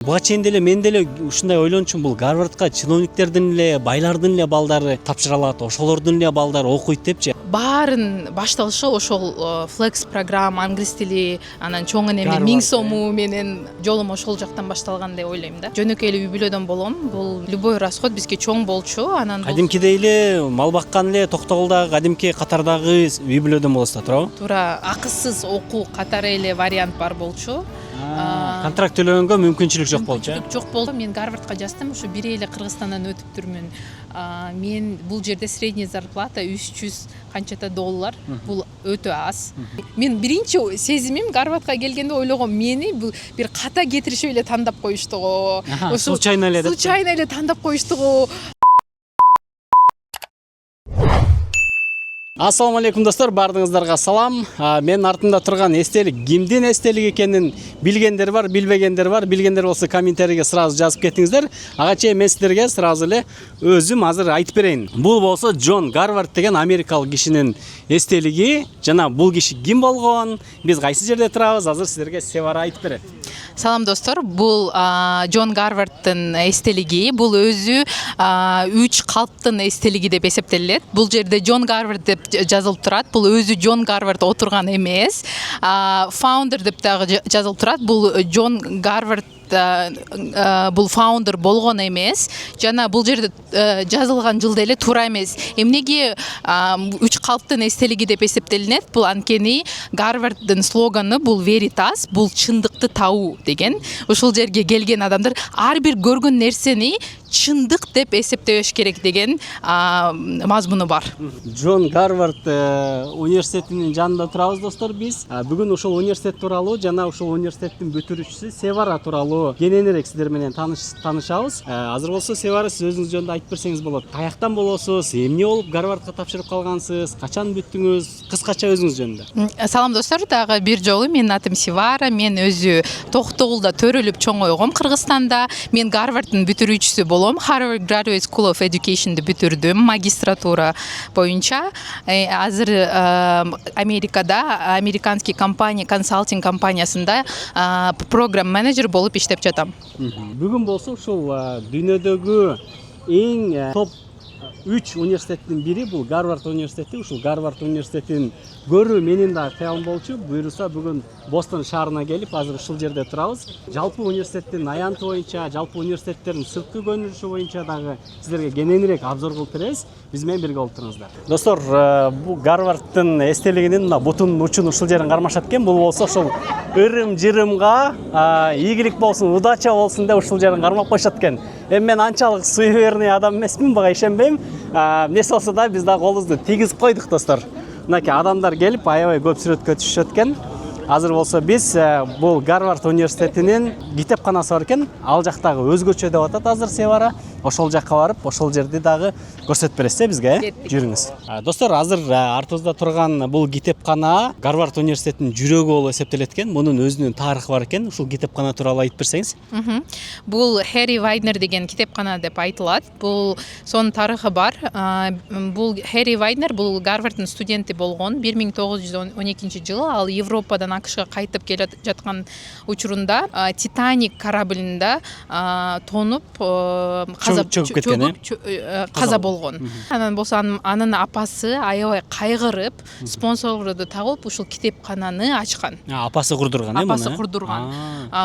Буга чейин деле мен деле ушундай ойлончумун, бул Гарвардка чиновниктердин эле, байлардын эле балдары тапшыра алат, ошолордун эле балдары окуйт депчи. Баарын башталышы ошол флекс программа, англис тили, анан чоң энеме Гарвард, 1000 сому менен жолум ошол жактан башталган деп ойлойм да. Жөнөкөй эле үй бүлөдөн болгом. Бул любой расход бизге чоң болчу. Анан Кадимкидей эле мал баккан эле Токтогулдагы кадимки катардагы үй бүлөдөн болосуз да, туурабы? туура акысыз окуу катары эле вариант бар болчу. Контракт төлөгөнгө мүмкүнчүлүк жок болчу. Жок болду. Мен Гарвардка жаздым, ушу бир эле Кыргызстандан өтүптүрмүн. Мен бул жерде средняя зарплата 300 канчата $. Бул өтө аз. Мен биринчи сезимим Гарвардка келгенде ойлогом, мени бул бир ката кетиришип эле тандап коюштугу. Случайно эле деп. Случайно эле тандап коюштугу. Ассаламу алейкум достор, бардыңыздарга салам. Мен артымда турган эстелик кимдин эстелиги экенин билгендер бар, билбегендер бар. Билгендер болсо комментарийге сразу жазып кетиңиздер. Ага чейин мен сиздерге сразу эле өзүм азыр айтып берейин. Бул болсо Джон Гарвард деген америкалык кишинин эстелиги. Жана бул киши ким болгон, биз кайсы жерде турабыз, азыр сиздерге Севара айтып берет. Салам достор, бул Джон Гарварддын эстелиги, бул өзү 3 калптын эстелиги деп эсептелет. Бул жерде Джон Гарвард деп жазылып турат. Бул өзү Джон Гарвард отурган эмес. Founder деп дагы жазылып турат. Бул Джон Гарвард бул фаундер болгон эмес. Жана бул жерде жазылган жылда эле туура эмес. Эмнеге 3 калптын эстелиги деп эсептелинет? Бул анткени Гарварддын слоганы бул Veritas, бул чындыкты табуу деген. Ушул жерге келген адамдар ар бир көргөн нерсени чындык деп эсептебеш керек деген мазмуну бар. Джон Гарвард университетинин жанында турабыз достор биз. Бүгүн ушул университет тууралуу жана ушул университеттин бүтүрүүчүсү Севара тууралуу кененирээк сиздер менен таанышабыз. Азыр болсо Севара сиз өзүңүз жөнүндө айтып берсеңиз болот. Каяктан болосуз? Эмне болуп Гарвардка тапшырып калгансыз? Качан бүттүңүз? Кыскача өзүңүз жөнүндө. Салам достор, дагы бир жолу менин атым Севара. Мен өзү Токтогулда төрөлүп чоңойгом, Кыргызстанда. Мен Гарварддын бүтүрүүчүсү Harvard Graduate School of Education'ды бүтүрдүм, магистратура боюнча. Азыр Америкада, американский компания, консалтинг компаниясында программ менеджер болуп иштеп жатам. Бүгүн болсо ушул дүйнөдөгү эң топ 3 университеттин бири бул Гарвард университети. Ушул Гарвард университетин көрүү менин да кыялым болчу. Буюрса бүгүн Бостон шаарына келип, азыр ушул жерде турабыз. Жалпы университеттин аянты боюнча, жалпы университеттердин сырткы көрүнүшү боюнча дагы сиздерге кененирээк обзор кылып беребиз. Биз менен бирге болуп туруңуздар. Достор, бул Гарварддын эстелигинин мына бутунун учун ушул жерин кармашат экен. Бул болсо ошол ырым-жырымга ийгилик болсун, удача болсун деп ушул жерин кармап коюшат экен. Эми мен анчалык суеверный адам эмесмин, буга ишенбейм. Эмнеси болсо да биз дагы колубузду тийгизип койдук достор. Мынакей адамдар келип аябай көп сүрөткө түшүшөт экен. Азыр болсо биз бул Гарвард университетинин китепканасы бар экен. Ал жактагы өзгөчө деп атат азыр Севара. Ошол жакка барып, ошол жерди дагы көрсөтүп бересиз бизге, жүрүңүз. Достор, азыр артыбызда турган бул китепкана Гарвард университетинин жүрөгү болуп эсептелет экен. Мунун өзүнүн тарыхы бар экен. Ушул китепкана тууралуу айтып берсеңиз. Бул Хэри Вайнер деген китепкана деп айтылат. Бул сонун тарыхы бар. Бул Хэри Вайнер бул Гарварддын студенти болгон. 1912 жылы ал Европадан АКШга кайтып келе жаткан учурунда Титаник кораблинде тонуп чөгүп кеткен, каза болгон. Анан болсо анын апасы аябай кайгырып, спонсорлорду тагып ушул китепкананы ачкан. Апасы курдурган, эми? Апасы курдурган.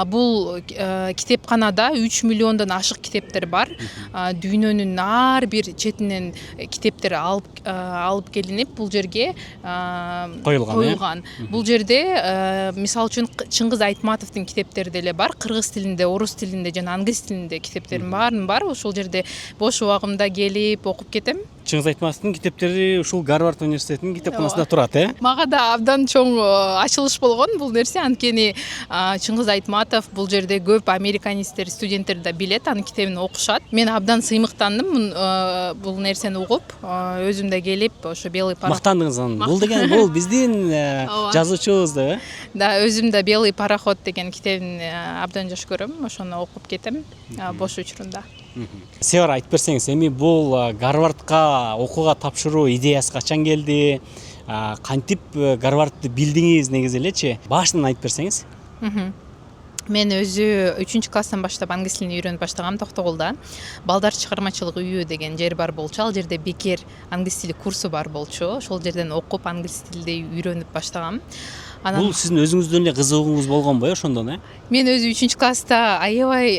Бул китепканада 3 миллиондон ашык китептер бар. Дүйнөнүн ар бир четинен китептер алып келинип бул жерге коюлган. Бул жерде мисалы үчүн Чыңгыз Айтматовдун китептери деле бар. Кыргыз тилинде, орус тилинде жана англис тилинде китептерим бар. Ошол жерде бош убагымда келип окуп кетем. Чыңгыз Айтматовдун китептери ушул Гарвард университетинин китепканасында турат, Мага да абдан чоң ачылыш болгон бул нерсе, анткени Чыңгыз Айтматов бул жерде көп американисттер, студенттер да билет, анын китебин окушат. Мен абдан сыймыктандым бул нерсени угуп, өзүм да келип ошо Белый пароход. Мактандыңыз аны. Бул деген бул биздин жазуучубуз деп, Да, өзүм да Белый пароход деген китебин абдан жакшы көрөм, ошону окуп кетем бош учурунда. Севара айтып берсеңиз, эми бул Гарвардка окууга тапшыруу идеясы качан келди? Кантип Гарвардты билдиңиз негизи элечи? Башынан айтып берсеңиз. Мен өзү 3-класстан баштап англис тилин үйрөнүп баштагам Токтогулда. Балдар чыгармачылык үйү деген жер бар болчу. Ал жерде бекер англис тили курсу бар болчу. Ошол жерден окуп англис тилди үйрөнүп баштагам. Бул сиздин өзүңүздөн эле кызыгууңуз болгонбу ошондон? Мен өзү 3-класста аябай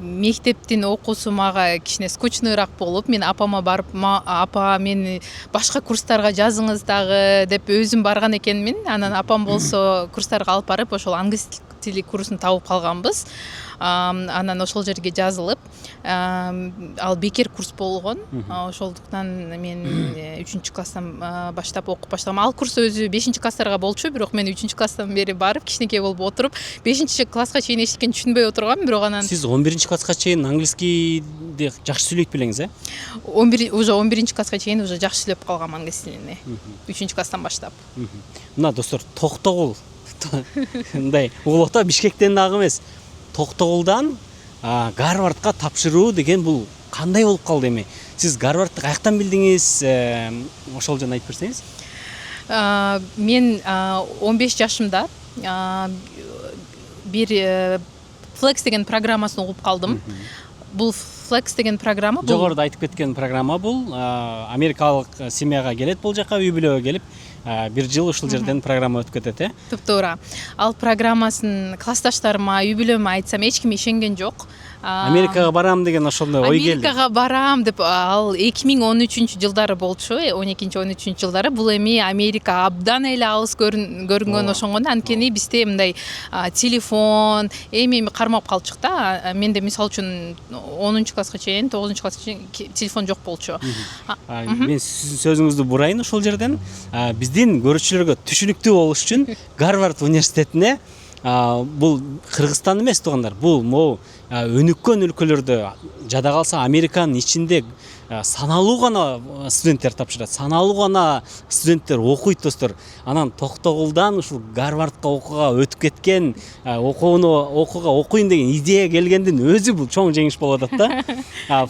мектептин окуусу мага кичине скучныйраак болуп, мен апама барып, апа мени башка курстарга жазыңыз дагы деп өзүм барган экенмин. Анан апам болсо курстарга алып барып, ошол англис тили курсун табып калганбыз. Анан ошол жерге жазылып, ал бекер курс болгон. Ошолдуктан мен 3-класстан баштап окуп баштагам. Ал курс өзү 5-класстарга болчу, бирок мен 3-класстан бери барып, кичинекей болуп отуруп, 5-класска чейин эчтекени түшүнбөй отургам, бирок анан Сиз 11-класска чейин англискийди жакшы сүйлөйт белеңиз, 11-класска чейин уже жакшы сүйлөп калгам англис тилини. 3-класстан баштап. Мына достор, Токтогул мындай улута Бишкектен дагы эмес. Токтогулдан Гарвардка тапшыруу деген бул кандай болуп калды эми? Сиз Гарвардты каяктан билдиңиз? Ошол жөнүндө айтып берсеңиз. Мен 15 жашымда бир Flex деген программасын угуп калдым. Бул Flex деген программа бул жогоруда айтып кеткен программа бул америкалык семьяга келет, бул жака үй бүлөгө келип, бир жыл ушул жерден программа өтүп кетет, Туптуура. Ал программасын классташтарыма, үй бүлөмө айтсам эч ким ишенген жок. Америкага барам деген ошондой ой келди. Америкага барам деп ал 2013-жылдары болчу, 12-13 жылдары. Бул эми Америка абдан эле алыс көрүнгөн ошондо, анткени бизде мындай телефон эми кармап калчык да. Менде мисалы үчүн 10-класска чейин, 9-класска чейин телефон жок болчу. Мен сиздин сөзүңүздү бурайын ошол жерден. Биздин көрүүчүлөргө түшүнүктүү болуш үчүн Гарвард университетине бул Кыргызстан эмес туугандар, бул могу өнүккөн өлкөлөрдө, жада калса Американын ичинде саналуу гана студенттер тапшырат, саналуу гана студенттер окуйт достор. Анан Токтогулдан ушул Гарвардка окууга өтүп кеткен, окууга окуйн деген идея келгендин өзү бул чоң жеңиш болуп атат да.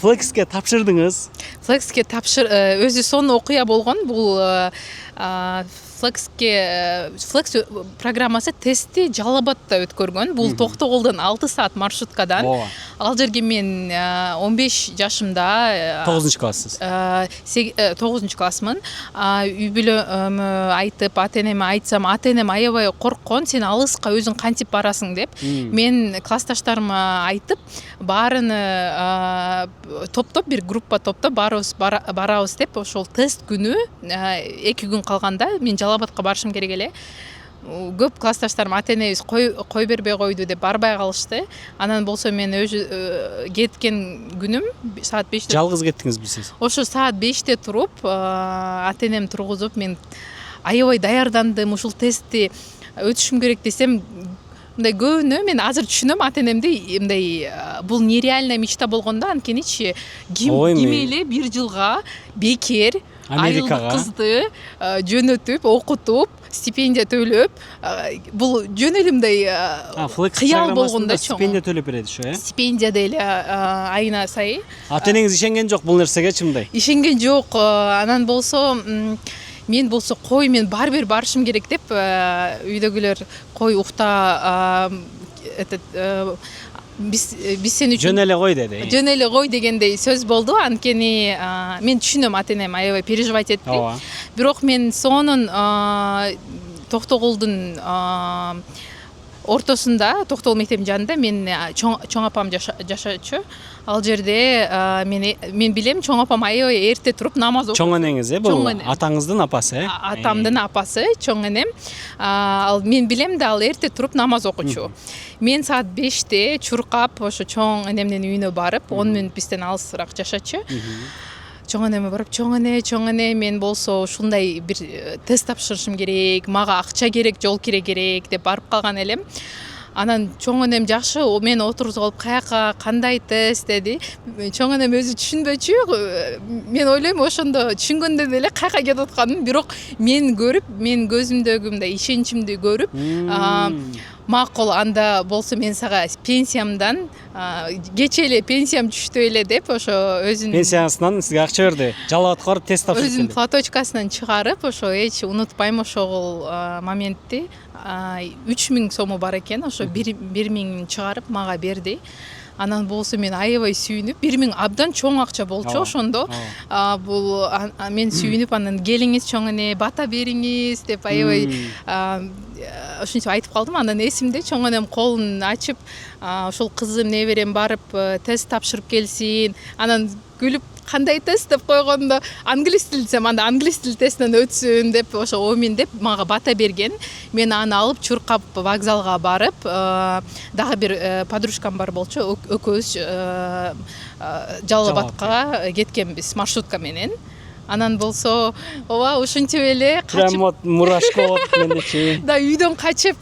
Flexке тапшырдыңыз. Flexке өзү сонун окуя болгон. Бул Flex программасы тестти Жалал Абадта өткөргөн. Бул Токтогулдан 6 саат маршруткадан. Ал жерге мен 15 жашымда 9-классыз. 9-классмын. Үй бүлөмө айтып, ата-энеме айтсам, ата-энем аябай корккон, сен алыска өзүң кантип барасың деп. Мен классташтарыма айтып, баарыны топтоп, бир группа топтоп барабыз деп, ошол тест күнү 2 күн калганда мен Жалал Абадка барышым керек эле. Көп классташтарым ата-энебиз кой бербей койду деп барбай калышты. Анан болсо мен өзү кеткен күнүм саат 5-те. Жалгыз кеттиңизби сиз? Ошо саат 5-те туруп, ата-энем тургузуп, мен аябай даярдандым, ушул тестти өтүшүм керек десем, мындай көбүнө мен азыр түшүнөм ата-энемди, мындай бул нереальная мечта болгондо, анткеничи ким эле бир жылга бекер айылдык кызды жөнөтүп, окутуп, стипендия төлөп, бул жөн эле мындай кыял болгондо чоң. Стипендия төлөп берет ушу, Стипендия деле айына сайы. Ата-энеңиз ишенген жок бул нерсеге чымдай? Ишенген жок. Анан болсо мен болсо мен барбир барышым керек деп, үйдөгүлөр кой укта биз сен үчүн жөн эле кой деди. Жөн эле кой дегендей сөз болду. Анткени мен түшүнөм, ата-энем аябай переживать этти. Бирок мен сонун Токтогулдун ортосунда, Токтогул мектебинин жанында мен чоң апам жашачу. Ал жерде мен билем, чоң апам аябай эрте туруп намаз окуйт. Чоң энеңиз, бул атаңыздын апасы, Атамдын апасы, чоң энем. Ал мен билем да, ал эрте туруп намаз окучу. Мен саат 5-те чуркап, ошо чоң энемдин үйүнө барып, 10 мүнөт бизден алысыраак жашачу. Чоң энеме барып, чоң эне, мен болсо ушундай бир тест тапшырышым керек, мага акча керек, жол кире керек деп барып калган элем. Анан чоң энем жакшы, мен отургузуп алып, каяка, кандай тест деди. Чоң энем өзү түшүнбөчү. Мен ойлойм, ошондо түшүнгөндө деле каяка кетип атканын, бирок мен көрүп, мен көзүмдөгү мындай ишеничимди көрүп, макул, анда болсо мен сага пенсиямдан кече эле пенсиям түштү эле деп ошо өзүнүн Пенсиясынан сизге акча берди. Жалал атып барып тест тапшырып өзүнүн келди. платочкасынан чыгарып ошо эч унутпайм ошол моментти. 3000 сому бар экен, ошо 1000 чыгарып мага берди. Анан болсо мен аябай сүйүнүп, 1000 абдан чоң акча болчу ошондо. Бул мен сүйүнүп, анан келиңиз чоң эне бата бериңиз деп аябай ошентип айтып калдым. Андан эсимде чоң энем колун ачып, ошол кызым неберем барып тест тапшырып келсин. Анан күлүп кандай тест деп койгондо англис тил десем, анда англис тил тестинен өтсүн деп ошо омин деп мага бата берген. Мен аны алып чуркап вокзалга барып, дагы бир подружкам бар болчу, экөөбүз Жалал Абадка кеткенбиз маршрутка менен. Анан болсо, ооба ушинтип эле качып, Прямо мурашка болот мендечи. да үйдөн качып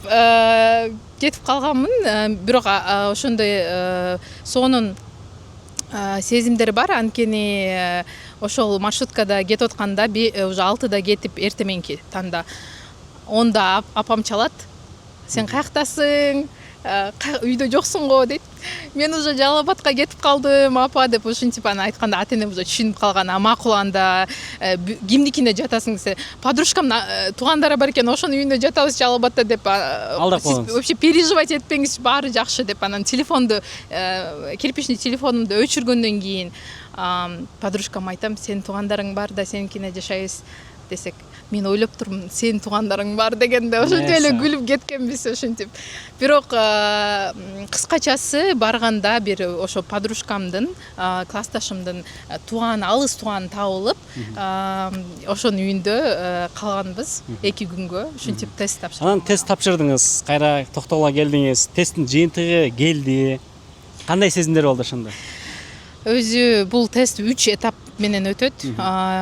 кетип калганмын. Бирок ошондой сонун сезимдер бар. Анткени ошол маршруткада кетип атканда уже 6-да кетип, эртеменки танда 10-да апам чалат. Сен каяктасың? Үйдө жоксуң го дейт. Мен уже Жалал Абадка кетип калдым апа деп ушинтип аны айтканда ата энем уже түшүнүп калган. Макул, анда кимдикине жатасың десе, подружкам туугандары бар экен, ошонун үйүнө жатабыз Жалал Абадта деп. Сиз вообще переживать этпеңиз, баары жакшы деп. Анан телефонду, кирпичный телефонумду өчүргөндөн кийин подружкама айтам, сенин туугандарың бар да сеникине жашайбыз десек, мен ойлоп турмун, сенин туугандарың бар дегенде ошентип эле күлүп кеткенбиз ошентип. Бирок кыскачасы барганда бир ошо подружкамдын, классташымдын алыс тууганы табылып, ошонун үйүндө калганбыз 2 күнгө. Ушинтип тест тапшырдым. Анан тест тапшырдыңыз, кайра токтогула келдиңиз, тесттин жыйынтыгы келди. Кандай сезимдер болду ошондо? Өзү бул тест 3 этап менен өтөт.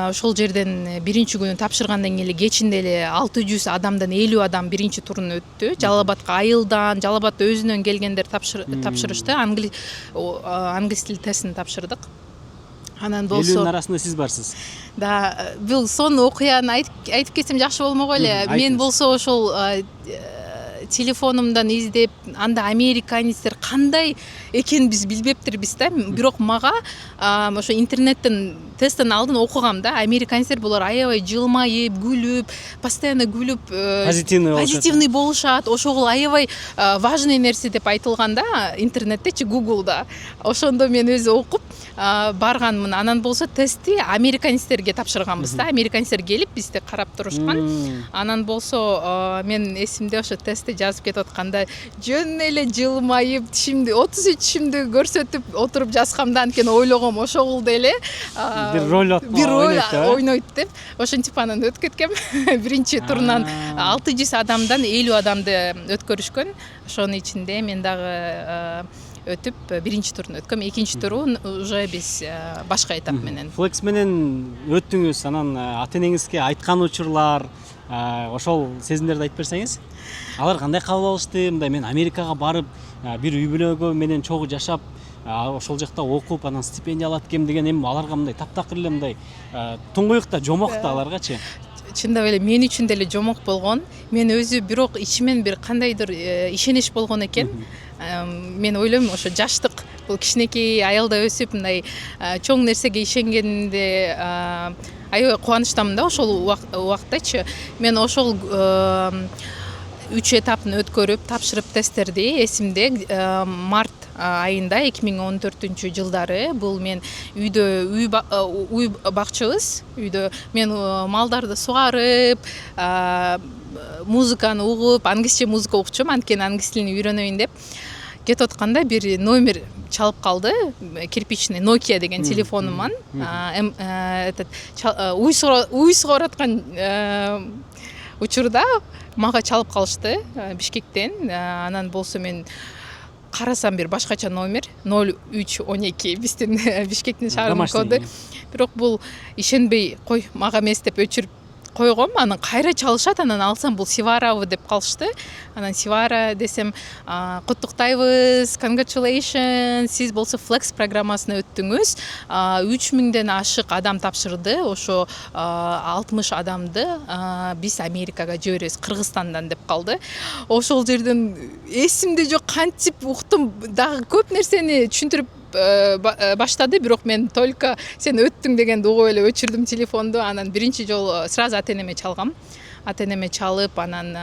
Ошол жерден биринчи күнү тапшыргандан кийин кечинде эле 600 адамдан 50 адам биринчи турун өттү. Жалал Абадка айылдан, Жалал Абад өзүнөн келгендер тапшырышты. Англис тил тестин тапшырдык. Анан болсо 50-нын арасында сиз барсыз. Да, бул сонун окуяны айтып кетсем жакшы болмок эле. Мен болсо ошол телефонумдан издеп, анда американецтер кандай экенин биз билбептирбиз да. Бирок мага ошо интернеттен тесттен алдын окугам да. Американецтер булар аябай жылмайып, күлүп, постоянно күлүп, позитивный болушат. Ошол аябай важный нерсе деп айтылган да интернеттечи, Google'да. Ошондо мен өзү окуп барганмын. Анан болсо тестти американецтерге тапшырганбыз да. Американецтер келип бизди карап турушкан. Анан болсо мен эсимде ошо тестти жазып кетип атканда жөн эле жылмайып, тишимди 33 тишимди көрсөтүп отуруп жазгамда, анткени ойлогом ошол деле бир роль ойнойт деп. Ошентип анан өткөткөм. Биринчи турунан 600 адамдан 50 адамды өткөрүшкөн. Ошонун ичинде мен дагы өтүп биринчи турун өткөм. Экинчи турун уже биз башка этап менен. Flex менен өттүңүз, анан ата энеңизге айткан учурлар, ошол сезимдерди айтып берсеңиз. Алар кандай кабыл алышты? Мындай мен Америкага барып, бир үй бүлөгө менен чогуу жашап, ошол жакта окуп, анан стипендия алат экем деген, эми аларга мындай таптакыр эле мындай туңгуюк да, жомок да аларгачы. Чындап эле мен үчүн деле жомок болгон. Мен өзү бирок ичимен бир кандайдыр ишенич болгон экен. Мен ойлойм, ошо жаштык, бул кичинекей аялда өсүп, мындай чоң нерсеге ишенгенде аябай кубанычтамын да ошол убактачы. Мен ошол 3 этапын өткөрүп, тапшырып тесттерди. Эсимде март айында 2014 жылдары бул мен үйдө үй бакчыбыз. Үйдө мен малдарды сугарып, музыканы угуп, англисче музыка окучумун, анткени англис тилин үйрөнөйүн деп кетип атканда бир номер чалып калды. Кирпичный Nokia деген телефонуман. Уй сугараткан учурда мага чалып калышты Бишкектен. Анан болсо мен карасам бир башкача номер 0312 биздин Бишкектин шаарынын коду. Бирок бул ишенбей, кой мага эмес деп өчүрүп койгом, анан кайра чалышат, анан алсам бул Сиварабы деп калышты. Анан Сивара десем, куттуктайбыз, congratulations, сиз болсо Flex программасына өттүңүз. 3000ден ашык адам тапшырды. Ошо 60 адамды биз Америкага жиберебиз, Кыргызстандан деп калды. Ошол жерден эсимде жок, кантип уктум, дагы көп нерсени түшүндүрүп баштады, бирок мен только сен өттүң дегенди угуп эле өчүрдүм телефонду. Анан биринчи жолу сразу ата-энеме чалгам. Ата-энеме чалып, анан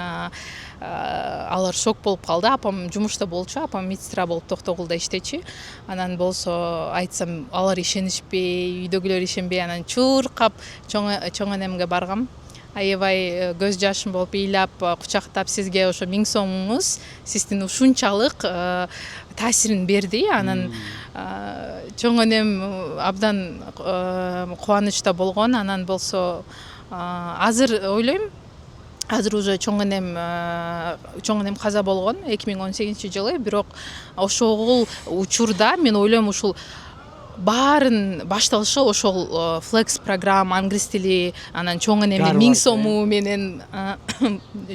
алар шок болуп калды. Апам жумушта болчу, апам медсестра болуп Токтогулда иштечү. Анан болсо айтсам алар ишенишпей, үйдөгүлөр ишенбей, анан чуркап чоң энемге баргам. Аябай көз жашым болуп ыйлап, кучактап, сизге ошо 1000 сомуңуз сиздин ушунчалык таасирин берди. Анан чоң энем абдан кубанычта болгон. Анан болсо азыр ойлойм, азыр уже чоң энем каза болгон 2018-жылы, бирок ошол учурда мен ойлойм ушул баарын башталышы ошол Flex программа, англис тили, анан чоң энемдин 1000 сому менен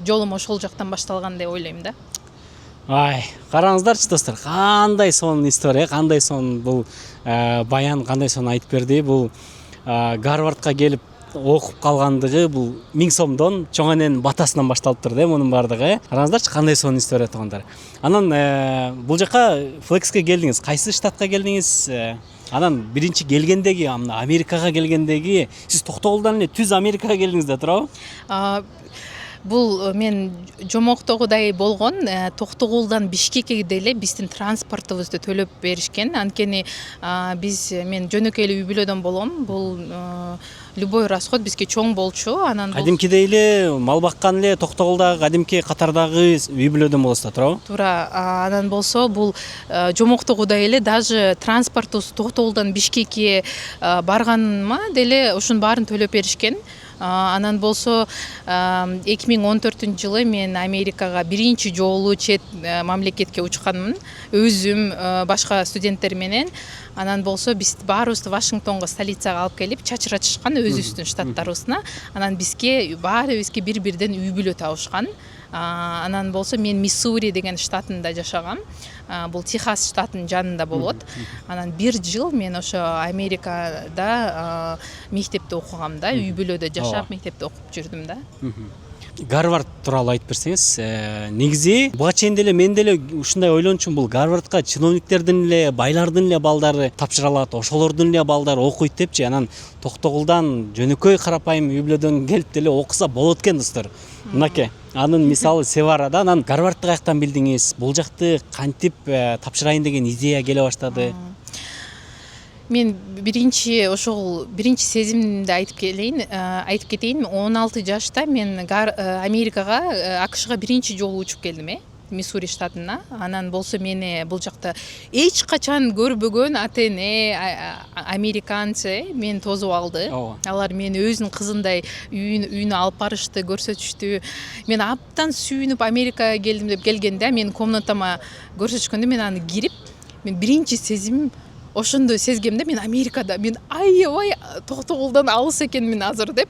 жолум ошол жактан башталган деп ойлойм да. Ай, караңыздарчы достор, кандай сонун история, кандай сонун бул баян, кандай сонун айтып берди. Бул Гарвардка келип окуп калгандыгы бул 1000 сомдон чоң эненин батасынан башталып турду, мунун баардыгы. Караңыздарчы, кандай сонун история туугандар. Анан бул жака Flexке келдиңиз, кайсы штатка келдиңиз? Анан биринчи келгендеги, Америкага келгендеги, сиз Токтогулдан эле түз Америкага келдиңиз да туурабы? Бул мен жомоктогудай болгон. Токтогулдан Бишкекке деле биздин транспортубузду төлөп беришкен. Анткени мен жөнөкөй эле үй бүлөдөн болгом. Бул любой расход бизге чоң болчу. Анан кадимкидей эле мал баккан эле Токтогулдагы кадимки катардагы үй бүлөдөн болосуз да, туурабы? Туура. Анан болсо бул жомоктогудай эле даже транспортубуз Токтогулдан Бишкекке барганыма деле ушунун баарын төлөп беришкен. Анан болсо 2014-жылы мен Америкага биринчи жолу чет мамлекетке учканмын, өзүм, башка студенттер менен. Анан болсо биз баарыбызды Вашингтонго, столицага алып келип чачыратышкан өзүбүздүн штаттарыбызына. Анан баарыбызга бир-бирден үй бүлө табышкан. Анан болсо мен Миссури деген штатында жашагам. Бул Техас штатынын жанында болот. Анан 1 жыл мен ошо Америкада мектепте окугам да, үй бүлөдө жашап, мектепте окуп жүрдүм да. Гарвард тууралуу айтып берсеңиз, негизи буга чейин деле мен деле ушундай ойлончумун, бул Гарвардка чиновниктердин эле, байлардын эле балдары тапшыра алат, ошолордун эле балдары окуйт депчи. Анан Токтогулдан жөнөкөй карапайым үй бүлөдөн келип деле окуса болот экен достор. Мынакей, анын мисалы Севарада. Анан Гарвардты каяктан билдиңиз? Бул жакты кантип тапшырайын деген идея келе баштады? Мен биринчи сезимди айтып кетейин. 16 жашта мен Америкага, АКШга биринчи жолу учуп келдим, Миссури штатына. Анан болсо мени бул жакта эч качан көрбөгөн ата-эне американцы мени тосуп алды. Алар мени өзүнүн кызындай үйүнө алып барышты, көрсөтүштү. Мен абдан сүйүнүп Америкага келдим деп келгенде, мен комнатама көрсөтүшкөндө мен аны кирип, мен биринчи сезимим ошондо сезгемде, мен Америкада, мен аябай Токтогулдан алыс экенмин азыр деп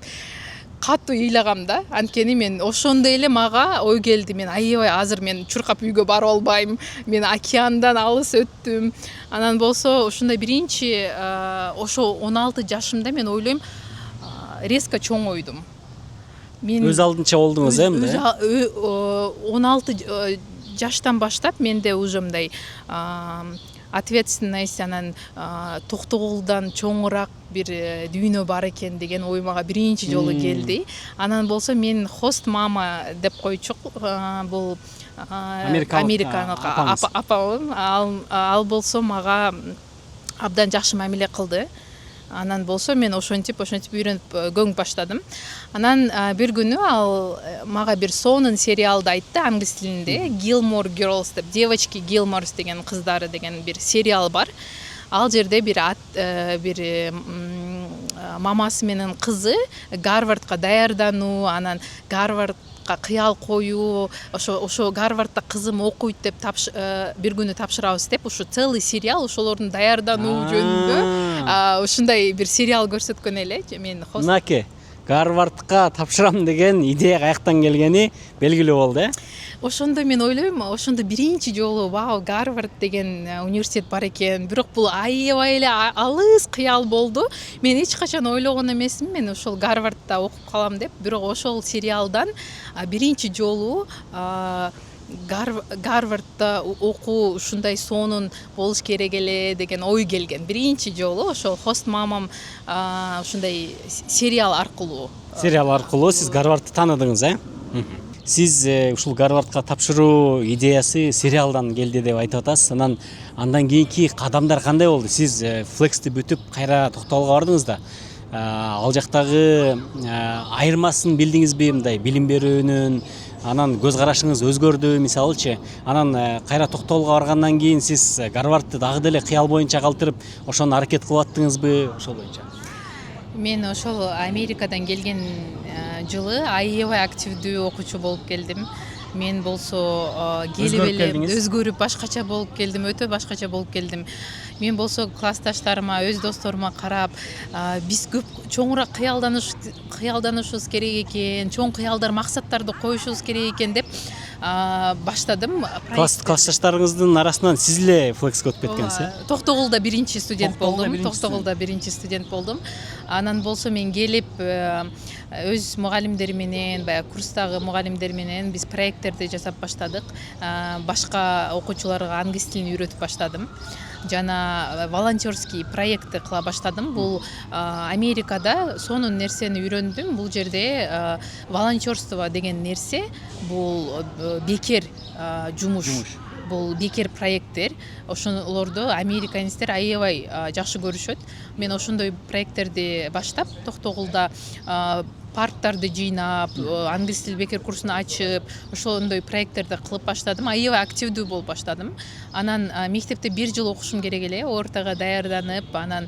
катуу ыйлагам да. Анткени мен ошондо эле мага ой келди, мен аябай азыр мен чуркап үйгө барып албайм, мен океандан алыс өттүм. Анан болсо ошондой биринчи ошо 16 жашымда мен ойлойм, резко чоңойдум. Мен өз алдынча болдуңуз эмне? 16 жаштан баштап менде уже мындай ответственность, анан Токтогулдан чоңураак бир дүйнө бар экен деген ой мага биринчи жолу келди. Анан болсо мен хост мама деп койчук, бул американок апам, ал болсо мага абдан жакшы мамиле кылды. Анан болсо мен ошентип үйрөнүп көңүп баштадым. Анан бир күнү ал мага бир сонун сериалды айтты англис тилинде, Gilmore Girls деп, девочки Gilmores деген кыздары деген бир сериал бар. Ал жерде бир мамасы менен кызы Гарвардка даярдануу, анан Гарвардка кыял коюу, ошо Гарвардда кызым окуйт деп бир күнү тапшырабыз деп, ушу целый сериал ошолордун даярдануу жөнүндө ушундай бир сериал көрсөткөн эле. Мен Мынаке, Гарвардка тапшырам деген идея каяктан келгени белгилүү болду, Ошондо мен ойлойм, ошондо биринчи жолу вау, Гарвард деген университет бар экен. Бирок бул аябай эле алыс кыял болду. Мен эч качан ойлогон эмесмин мен ошол Гарвардда окуп калам деп. Бирок ошол сериалдан биринчи жолу Гарвардда окуу ушундай сонун болуш керек эле деген ой келген. Биринчи жолу ошол хост мамам ушундай сериал аркылуу. Сериал аркылуу сиз Гарвардты тааныдыңыз, Сиз ушул Гарвардка тапшыруу идеясы сериалдан келди деп айтып атасыз. Андан кийинки кадамдар кандай болду? Сиз Flex'ти бүтүп кайра токтогулга бардыңыз да. Ал жактагы айырмасын билдиңизби, мындай билим берүүнүн, анан көз карашыңыз өзгөрдү мисалычы. Анан кайра токтогулга баргандан кийин сиз Гарвардты дагы деле кыял боюнча калтырып, ошону аракет кылып аттыңызбы, ошол боюнча? Мен ошол Америкадан келген жылы аябай активдүү окуучу болуп келдим. Мен болсо келип эле өзгөрүп башкача болуп келдим, өтө башкача болуп келдим. Мен болсо классташтарыма, өз досторума карап, биз көп чоңураак кыялданышыбыз керек экен, чоң кыялдар, максаттарды коюшубуз керек экен деп баштадым. Классташтарыңыздын арасынан сиз эле Flex'ке өтүп кеткенсиз, Токтогулда биринчи студент болдум. Анан болсо мен келип өз мугалимдер менен, баягы курстагы мугалимдер менен биз проекттерди жасап баштадык. Башка окуучуларга англис тилин үйрөтүп баштадым. Жана волонтерский проектти кыла баштадым. Бул Америкада сонун нерсени үйрөндүм. Бул жерде волонтерство деген нерсе бул бекер жумуш. Бул бекер проекттер. Ошолорду американецтер аябай жакшы көрүшөт. Мен ошондой проекттерди баштап, Токтогулда парктарды жыйнап, англис тил бекер курсун ачып, ошондой проекттерди кылып баштадым. Аябай активдүү болуп баштадым. Анан мектепте 1 жыл окушум керек эле, ОРТга даярданып, анан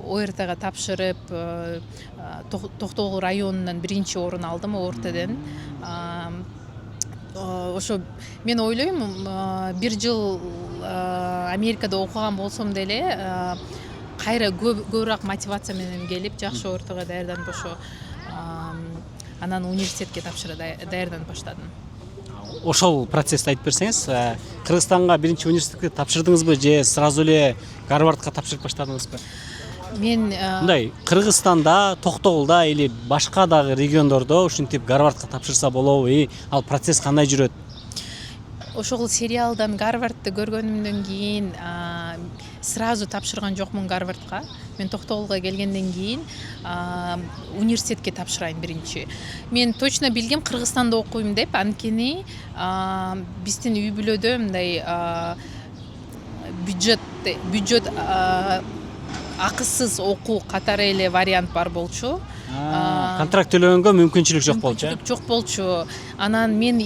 ОРТга тапшырып, Токтогул районунан 1 орун алдым ОРТден. Ошо мен ойлойм, 1 жыл Америкада окуган болсом деле кайра көбүрөөк мотивация менен келип, жакшы ОРТга даярданып ошо анан университетке даярданып баштадым. Ошол процессти айтып берсеңиз, Кыргызстанга биринчи университетке тапшырдыңызбы же сразу эле Гарвардка тапшырып баштадыңызбы? Мен мындай Кыргызстанда, Токтогулда или башка дагы региондордо ушинтип Гарвардка тапшырса болобу? Ал процесс кандай жүрөт? Ошол сериалдан Гарвардты көргөнүмдөн кийин сразу тапшырган жокмун Гарвардка. Мен Токтогулга келгенден кийин университетке тапшырайын биринчи. Мен точно билгем Кыргызстанда окуйм деп, анткени биздин үй бүлөдө мындай бюджет акысыз окуу катары эле вариант бар болчу. Контракт төлөгөнгө мүмкүнчүлүк жок болчу. Жок болчу. Анан мен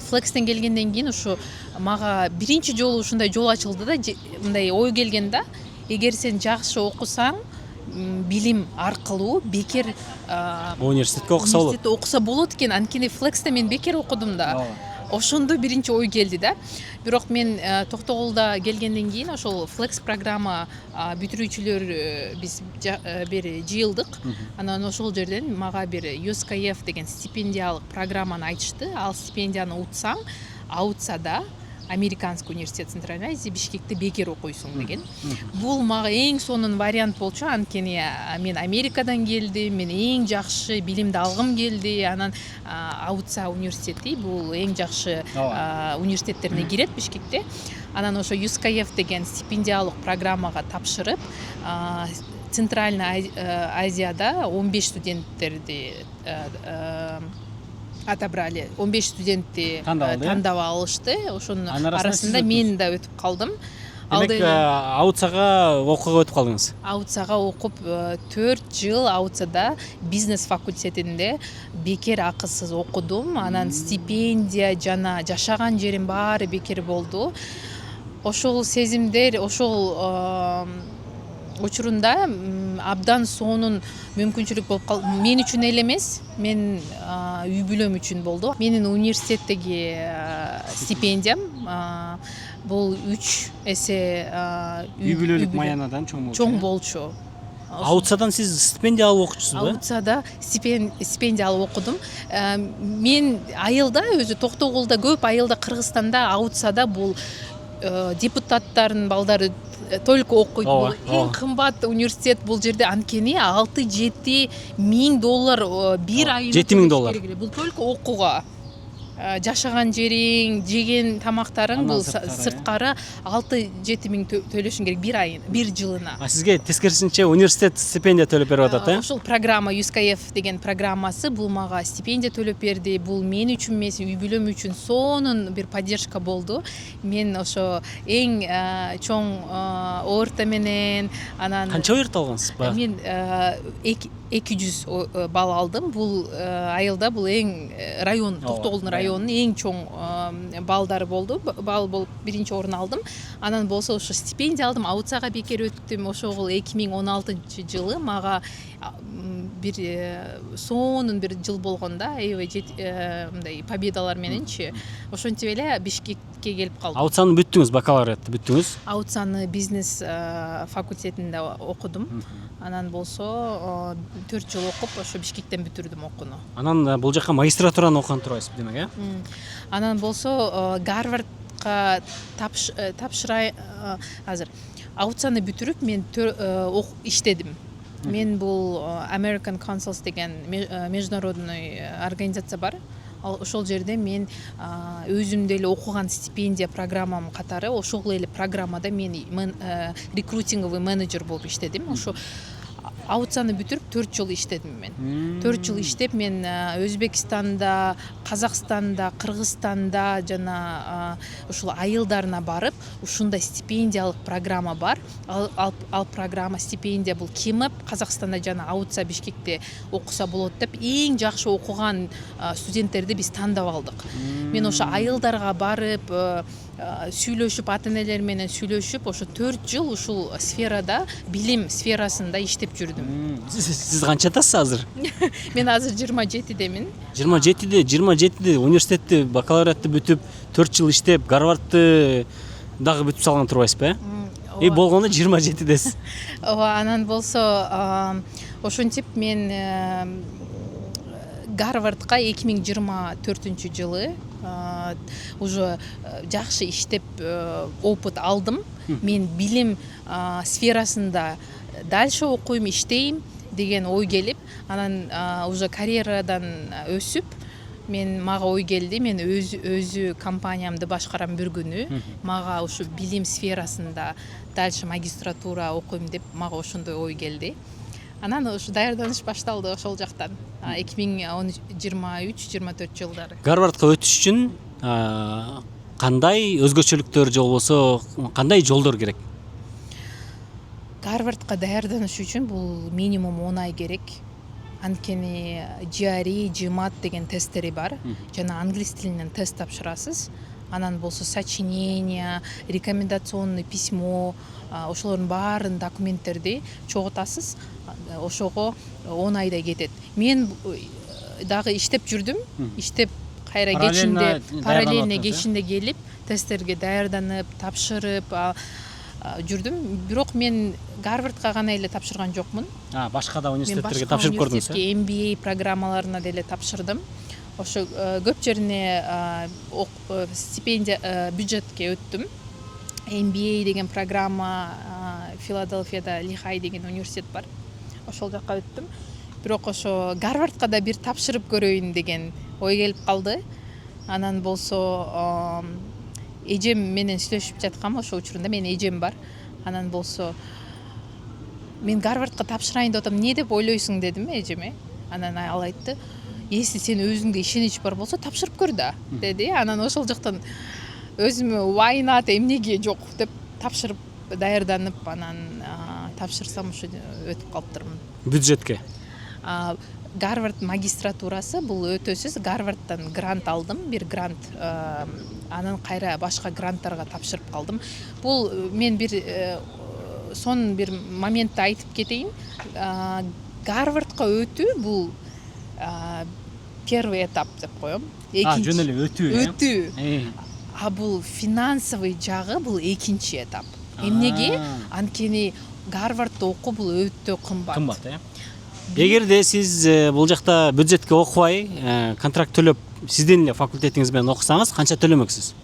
Flex'тен келгенден кийин ушу мага биринчи жолу ушундай жол ачылды да, мындай ой келген да, эгер сен жакшы окусаң, билим аркылуу бекер университетке окуса болот экен. Анткени Flex'те мен бекер окудум да. Ошондо биринчи ой келди да. Бирок мен Токтогулда келгенден кийин ошол Flex программа бүтүрүүчүлөр биз бир жыйылдык. Анан ошол жерден мага бир USKF деген стипендиялык программаны айтышты. Ал стипендияны утсаң, аутсада Американский университет Центральной Азии Бишкекте бекер окуйсуң деген. Бул мага эң сонун вариант болчу, анткени мен Америкадан келдим, мен эң жакшы билимди алгым келди. Анан Аутса университети бул эң жакшы университеттерине кирет Бишкекте. Анан ошо USKF деген стипендиялык программага тапшырып, Центральный Азияда 15 студенттерди отобрали. 15 студентти тандап алышты. Ошонун арасында мен да өтүп калдым. Демек, Аутсага окууга өтүп калдыңыз? Аутсага окуп 4 жыл Аутсада бизнес факультетинде бекер акысыз окудум. Анан стипендия жана жашаган жерим баары бекер болду. Ошол сезимдер, ошол учурунда абдан сонун мүмкүнчүлүк болуп калды. Мен үчүн эле эмес, мен үй бүлөм үчүн болду. Менин университеттеги стипендиям бул 3 эсе үй бүлөлүк маянадан чоң болчу. Аутсадан сиз стипендия алып окучусуз ба? Аутсада стипендия алып окудум. Мен айылда өзү Токтогулда көп, айылда Кыргызстанда аутсада бул депутаттардын балдары только окуйт. Бул эң кымбат университет бул жерде, анткени 6-7 миң доллар бир айына. 7 миң доллар. Бул только окууга. Жашаган жериң, жеген тамактарың бул сырткары 6-7 миң төлөшүң керек бир айына, бир жылына. Сизге тескерисинче университет стипендия төлөп берип атат, Ошол программа USKF деген программасы бул мага стипендия төлөп берди. Бул мен үчүн эмес, үй бүлөм үчүн сонун бир поддержка болду. Мен ошо эң чоң орто менен анан канча орто алгансыз ба? Мен 200 балл алдым. Бул айылда бул эң район, Токтогулдун районунун эң чоң балдары болду. Балл болуп биринчи орун алдым. Анан болсо ошо стипендия алдым. Аутсага бекер өттүм. Ошол 2016 жылы мага бир сонун бир жыл болгонда, мындай победалар мененчи. Ошентип эле Бишкекке келип калдым. Аутсаны бүттүңүз, бакалавриатты бүттүңүз? Аутсаны бизнес факультетинде окудум. Анан болсо 4 жыл окуп, ошо Бишкектен бүтүрдүм окууну. Анан бул жака магистратураны окуган турбайсыз демек, Анан болсо Гарвардка тапшырай азыр. Аутсаны бүтүрүп мен иштедим. Мен бул American Councils деген международный организация бар. Ошол жерде мен өзүм деле окуган стипендия программам катары ошол эле программада мен рекрутинговый менеджер болуп иштедим. Ошо аутсаны бүтүрүп 4 жыл иштедим мен. 4 жыл иштеп мен Өзбекстанда, Казакстанда, Кыргызстанда жана ушул айылдарына барып, ушундай стипендиялык программа бар. Ал программа стипендия бул кемеп Казакстанда жана аутса Бишкекте окуса болот деп эң жакшы окуган студенттерди биз тандап алдык. Мен ошо айылдарга барып, сүйлөшүп, ата-энелер менен сүйлөшүп, ошо 4 жыл ушул сферада, билим сферасында иштеп жүрдүм. Сиз канчадасыз азыр? Мен азыр 27демин. 27де университетти, бакалавриатты бүтүп, 4 жыл иштеп, Гарвардты дагы бүтүп салган турбайсыз ба? Болгондо 27десиз. Анан болсо ошентип мен Гарвардка 2024 жылы уже жакшы иштеп опыт алдым. Мен билим сферасында дальше окуйм, иштейм деген ой келип, анан уже карьерадан өсүп, мага ой келди, мен өзү компаниямды башкарам бир күнү. Мага ушу билим сферасында дальше магистратура окуйм деп мага ошондой ой келди. Анан ушу даярданыш башталды ошол жактан 2023-24 жылдары. Гарвардка өтүш үчүн кандай өзгөчөлүктөр же болбосо кандай жолдор керек? Гарвардка даярданыш үчүн бул минимум 10 ай керек. Анткени GRE, GMAT деген тесттери бар. Жана англис тилинен тест тапшырасыз. Анан болсо сочинение, рекомендационный письмо, ошолордун баарын документтерди чогултасыз. Ошого 10 айда кетет. Мен дагы иштеп жүрдүм. Иштеп кайра кечинде, параллельно кечинде келип, тесттерге даярданып, тапшырып жүрдүм. Бирок мен Гарвардка гана эле тапшырган жокмун. Башка да университеттерге тапшырып көрдүңүз? MBA программаларына деле тапшырдым. Ошо көп жерине стипендия бюджетке өттүм. MBA деген программа Филадельфияда Лихай деген университет бар. Ошол жакка өттүм. Бирок ошо Гарвардка да бир тапшырып көрөйүн деген ой келип калды. Анан болсо эжем менен сүйлөшүп жаткам, ошол учурунда менин эжем бар. Анан болсо мен Гарвардка тапшырайын деп атам, эмне деп ойлойсуң дедим эжеме. Анан ал айтты: "Если сен өзүңдө ишенич бар болсо, тапшырып көр да", деди. Анан ошол жактан өзүмө why not, эмнеге жок деп тапшырып даярданып, анан тапшырсам ошо өтүп калыптырмын. Бюджетке? Гарвард магистратурасы бул өтөсүз. Гарвардтан грант алдым, бир грант. Анан кайра башка гранттарга тапшырып калдым. Бул мен бир сонун бир моментти айтып кетейин. Гарвардка өтүү бул первый этап деп коем. Жөн эле өтүү. Бул финансовый жагы бул экинчи этап. Эмнеге? Анткени Гарвардда окуу бул өтө кымбат. Кымбат, Эгерде сиз бул жакта бюджетке окубай, контракт төлөп, сиздин эле факультетиңиз менен окусаңыз, канча төлөмөксүз?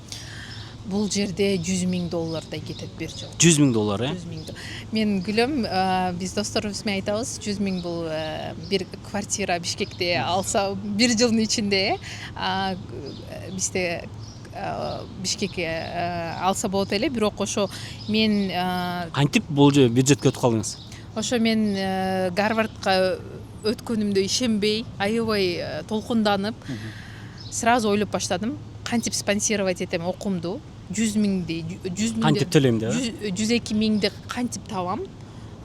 Бул жерде $100,000 кетет бир жыл. $100,000, $100,000. Мен күлөм, биз досторубуз менен айтабыз, 100,000 бул бир квартира Бишкекте алса бир жылдын ичинде, бизде Бишкекке алса болот эле, бирок ошо мен Кантип бул бюджетке өтүп калдыңыз? ошо мен Гарвардка өткөнүмдө ишенбей, аябай толкунданып, сразу ойлоп баштадым, кантип спонсировать этем окуумду, 100,000 Кантип төлөйм деп? 102,000 кантип табам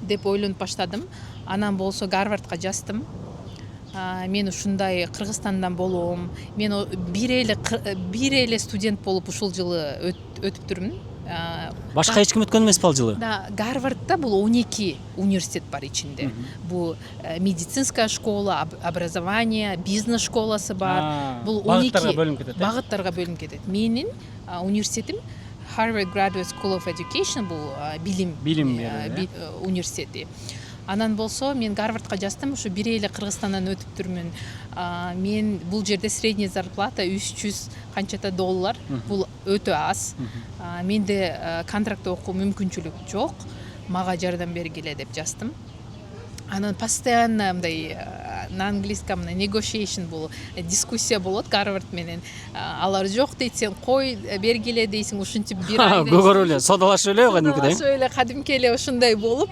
деп ойлонуп баштадым. Анан болсо Гарвардка жаздым. Мен ушундай Кыргызстандан болом. Мен бир эле студент болуп ушул жылы өтүптүрмүн. Башка эч ким өткөн эмеспи ал жылы? Да, Гарвардда бул 12 университет бар ичинде. Бул медицинская школа, образование, бизнес школасы бар. Бул 12 багыттарга бөлүнүп кетет. Менин университетим Harvard Graduate School of Education, бул билим университети. Анан болсо мен Гарвардка жаздым, ушу бир эле Кыргызстандан өтүптүрмүн. Мен бул жерде средняя зарплата $300 канчата доллар. Бул өтө аз. Менде контракт окуу мүмкүнчүлүк жок. Мага жардам бергиле деп жаздым. Анан постоянно мындай на английском negotiation бул дискуссия болот Гарвард менен. Алар жок дейт, сен кой бергиле дейсиң, ушинтип бир айда. Көгөрүп эле, содалашып эле кадимкидей. Содалашып эле кадимки эле ушундай болуп,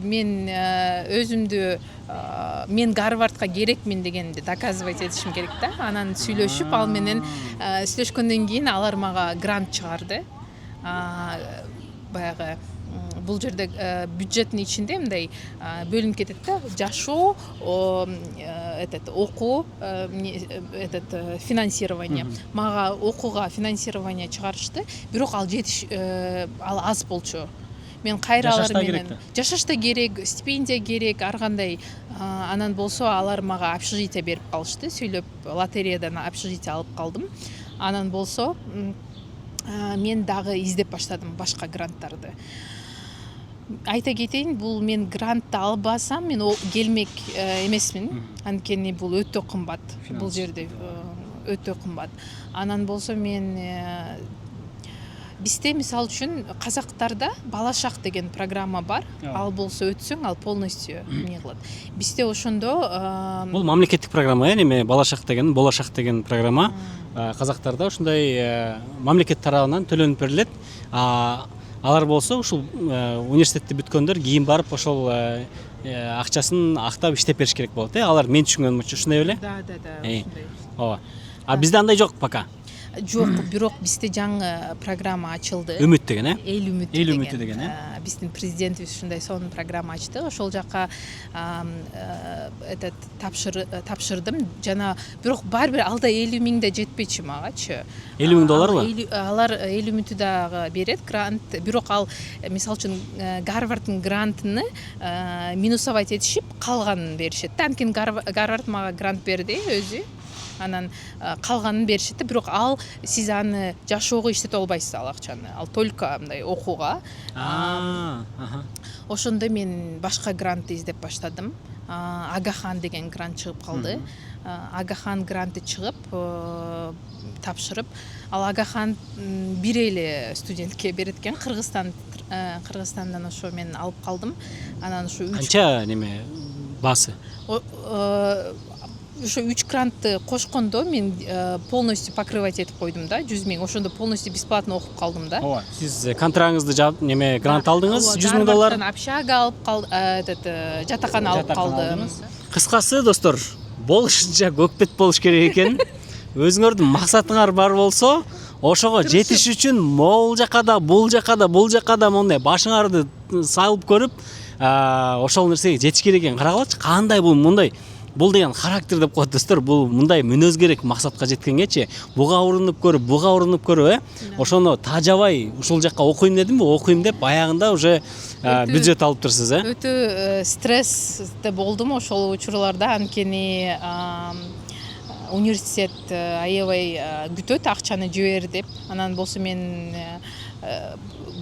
мен өзүмдү мен Гарвардка керекмин дегенди доказывать этишим керек да. Анан сүйлөшүп, ал менен сүйлөшкөндөн кийин алар мага грант чыгарды. Баягы бул жерде бюджеттин ичинде мындай бөлүнүп кетет да, жашоо, окуу, финансирование. Мага окууга финансирование чыгарышты, бирок ал ал аз болчу. Мен кайра алар менен жашашта керек, стипендия керек, ар кандай. Анан болсо алар мага общежитие берип калышты, сүйлөп лотереядан общежитие алып калдым. Анан болсо мен дагы издеп баштадым башка гранттарды. Айта кетейин, бул мен грантты албасам, мен келмек эмесмин. Анткени бул өтө кымбат. Бул жерде өтө кымбат. Анан болсо мен бизде мисалы үчүн казактарда Балашак деген программа бар. Ал болсо өтсөң, ал полностью эмне кылат. Бизде ошондо бул мамлекеттик программа, неме Балашак деген, Болашак деген программа. Казактарда ушундай мамлекет тарабынан төлөнүп берилет. Алар болсо ушул университетти бүткөндөр кийин барып ошол акчасын актап иштеп бериш керек болот. Алар мен түшүнгөнүмчө ушундай беле? Да, ушундай. Ооба. Бизде андай жок пока. Жок, бирок бизде жаңы программа ачылды. Үмүт деген, Эл үмүтү Эл үмүтү деген, биздин президентибиз ушундай сонун программа ачты. Ошол жака тапшырдым. Жана бирок баары бир алда 50,000 да жетпечи магачы. $50,000 Алар эл үмүтү дагы берет грант. Бирок ал мисалы үчүн Гарварддын грантыны минусовать этишип калганын беришет. Анткени Гарвард мага грант берди өзү. Анан калганын беришет, бирок ал сиз аны жашоого иштете албайсыз ал акчаны. Ал только мындай окууга. Ошондо мен башка грантты издеп баштадым. Агахан деген грант чыгып калды. Агахан гранты чыгып, тапшырып, ал Агахан бир эле студентке берет экен, Кыргызстандан ошо мен алып калдым. Анан ушу канча неме баасы? Ошо 3 грантты кошкондо мен полностью покрывать этип койдум да, 100,000. Ошондо полностью бесплатно окуп калдым да. Ооба. Сиз контрагыңызды жаап, неме грант алдыңыз, $100,000. Общага алып калдым, жатакана алып калдым. Кыскасы, достор, болушунча көкпет болуш керек экен. Өзүңөрдүн максатыңар бар болсо, ошого жетиш үчүн могул жака да, бул жака да мондай башыңарды салып көрүп, ошол нерсеге жетиш керек экен. Карагылачы, кандай бул мындай бул деген характер деп коет достор. Бул мындай мүнөз керек максатка жеткенгечи. Буга урунуп көрүп, ошону тажабай ушул жакка окуйм дедимби, окуйм деп аягында уже бюджет алып турсуз, Өтө стрессте болдум ошол учурларда, анткени университет аябай күтөт акчаны жибер деп. Анан болсо мен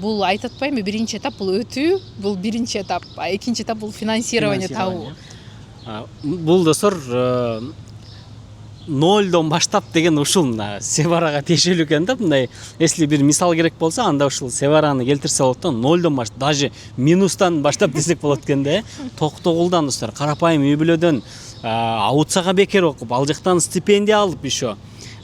бул айтып атпаймынбы, биринчи этап бул өтүү, бул биринчи этап, а экинчи этап бул финансирование табуу. Бул достор нолдон баштап деген ушул мына Севарага тиешелүү экен да. Мындай если бир мисал керек болсо, анда ушул Севараны келтирсе болот да. Нолдон баштап, даже минустан баштап десек болот экен да. Токтогулдан достор, карапайым үй бүлөдөн Аутсага бекер окуп, ал жактан стипендия алып еще,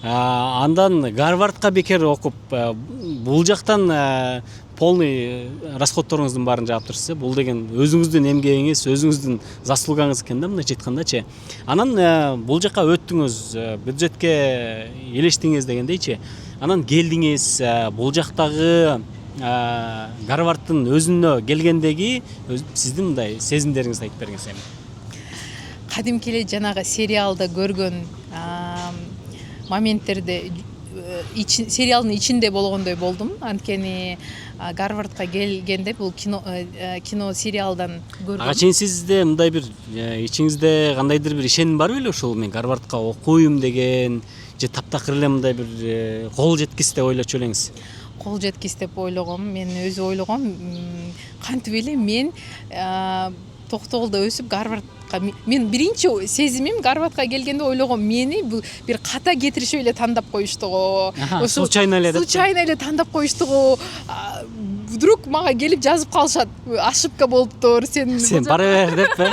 андан Гарвардка бекер окуп, бул жактан полный расходторуңуздун баарын жаап турсуз. Бул деген өзүңүздүн эмгегиңиз, өзүңүздүн заслугаңыз экен да, мындайча айткандачы. Анан бул жака өттүңүз, бюджетке элештиңиз дегендейчи. Анан келдиңиз, бул жактагы Гарвардтын өзүнө келгендеги сиздин мындай сезимдериңизди айтып бериңиз эми. Кадимки эле жанагы сериалда көргөн моменттерде сериалдын ичинде болгондой болдум. Анткени Гарвардка келгенде бул кино сериалдан көрдүм. Ага чейин сизде мындай бир ичиңизде кандайдыр бир ишеним бар беле ушул мен Гарвардка окуйм деген, же таптакыр эле мындай бир кол жеткис деп ойлочу элеңиз? Кол жеткис деп ойлогом. Мен өзү ойлогом, кантип эле мен Токтогулда өсүп Гарвардка, мен биринчи сезимим Гарвардка келгенде ойлогом, мени бул бир ката кетиришип эле тандап коюштугу. Случайно эле тандап коюштугу. Вдруг мага келип жазып калышат, ошибка болуптур, сен бара бер деппи?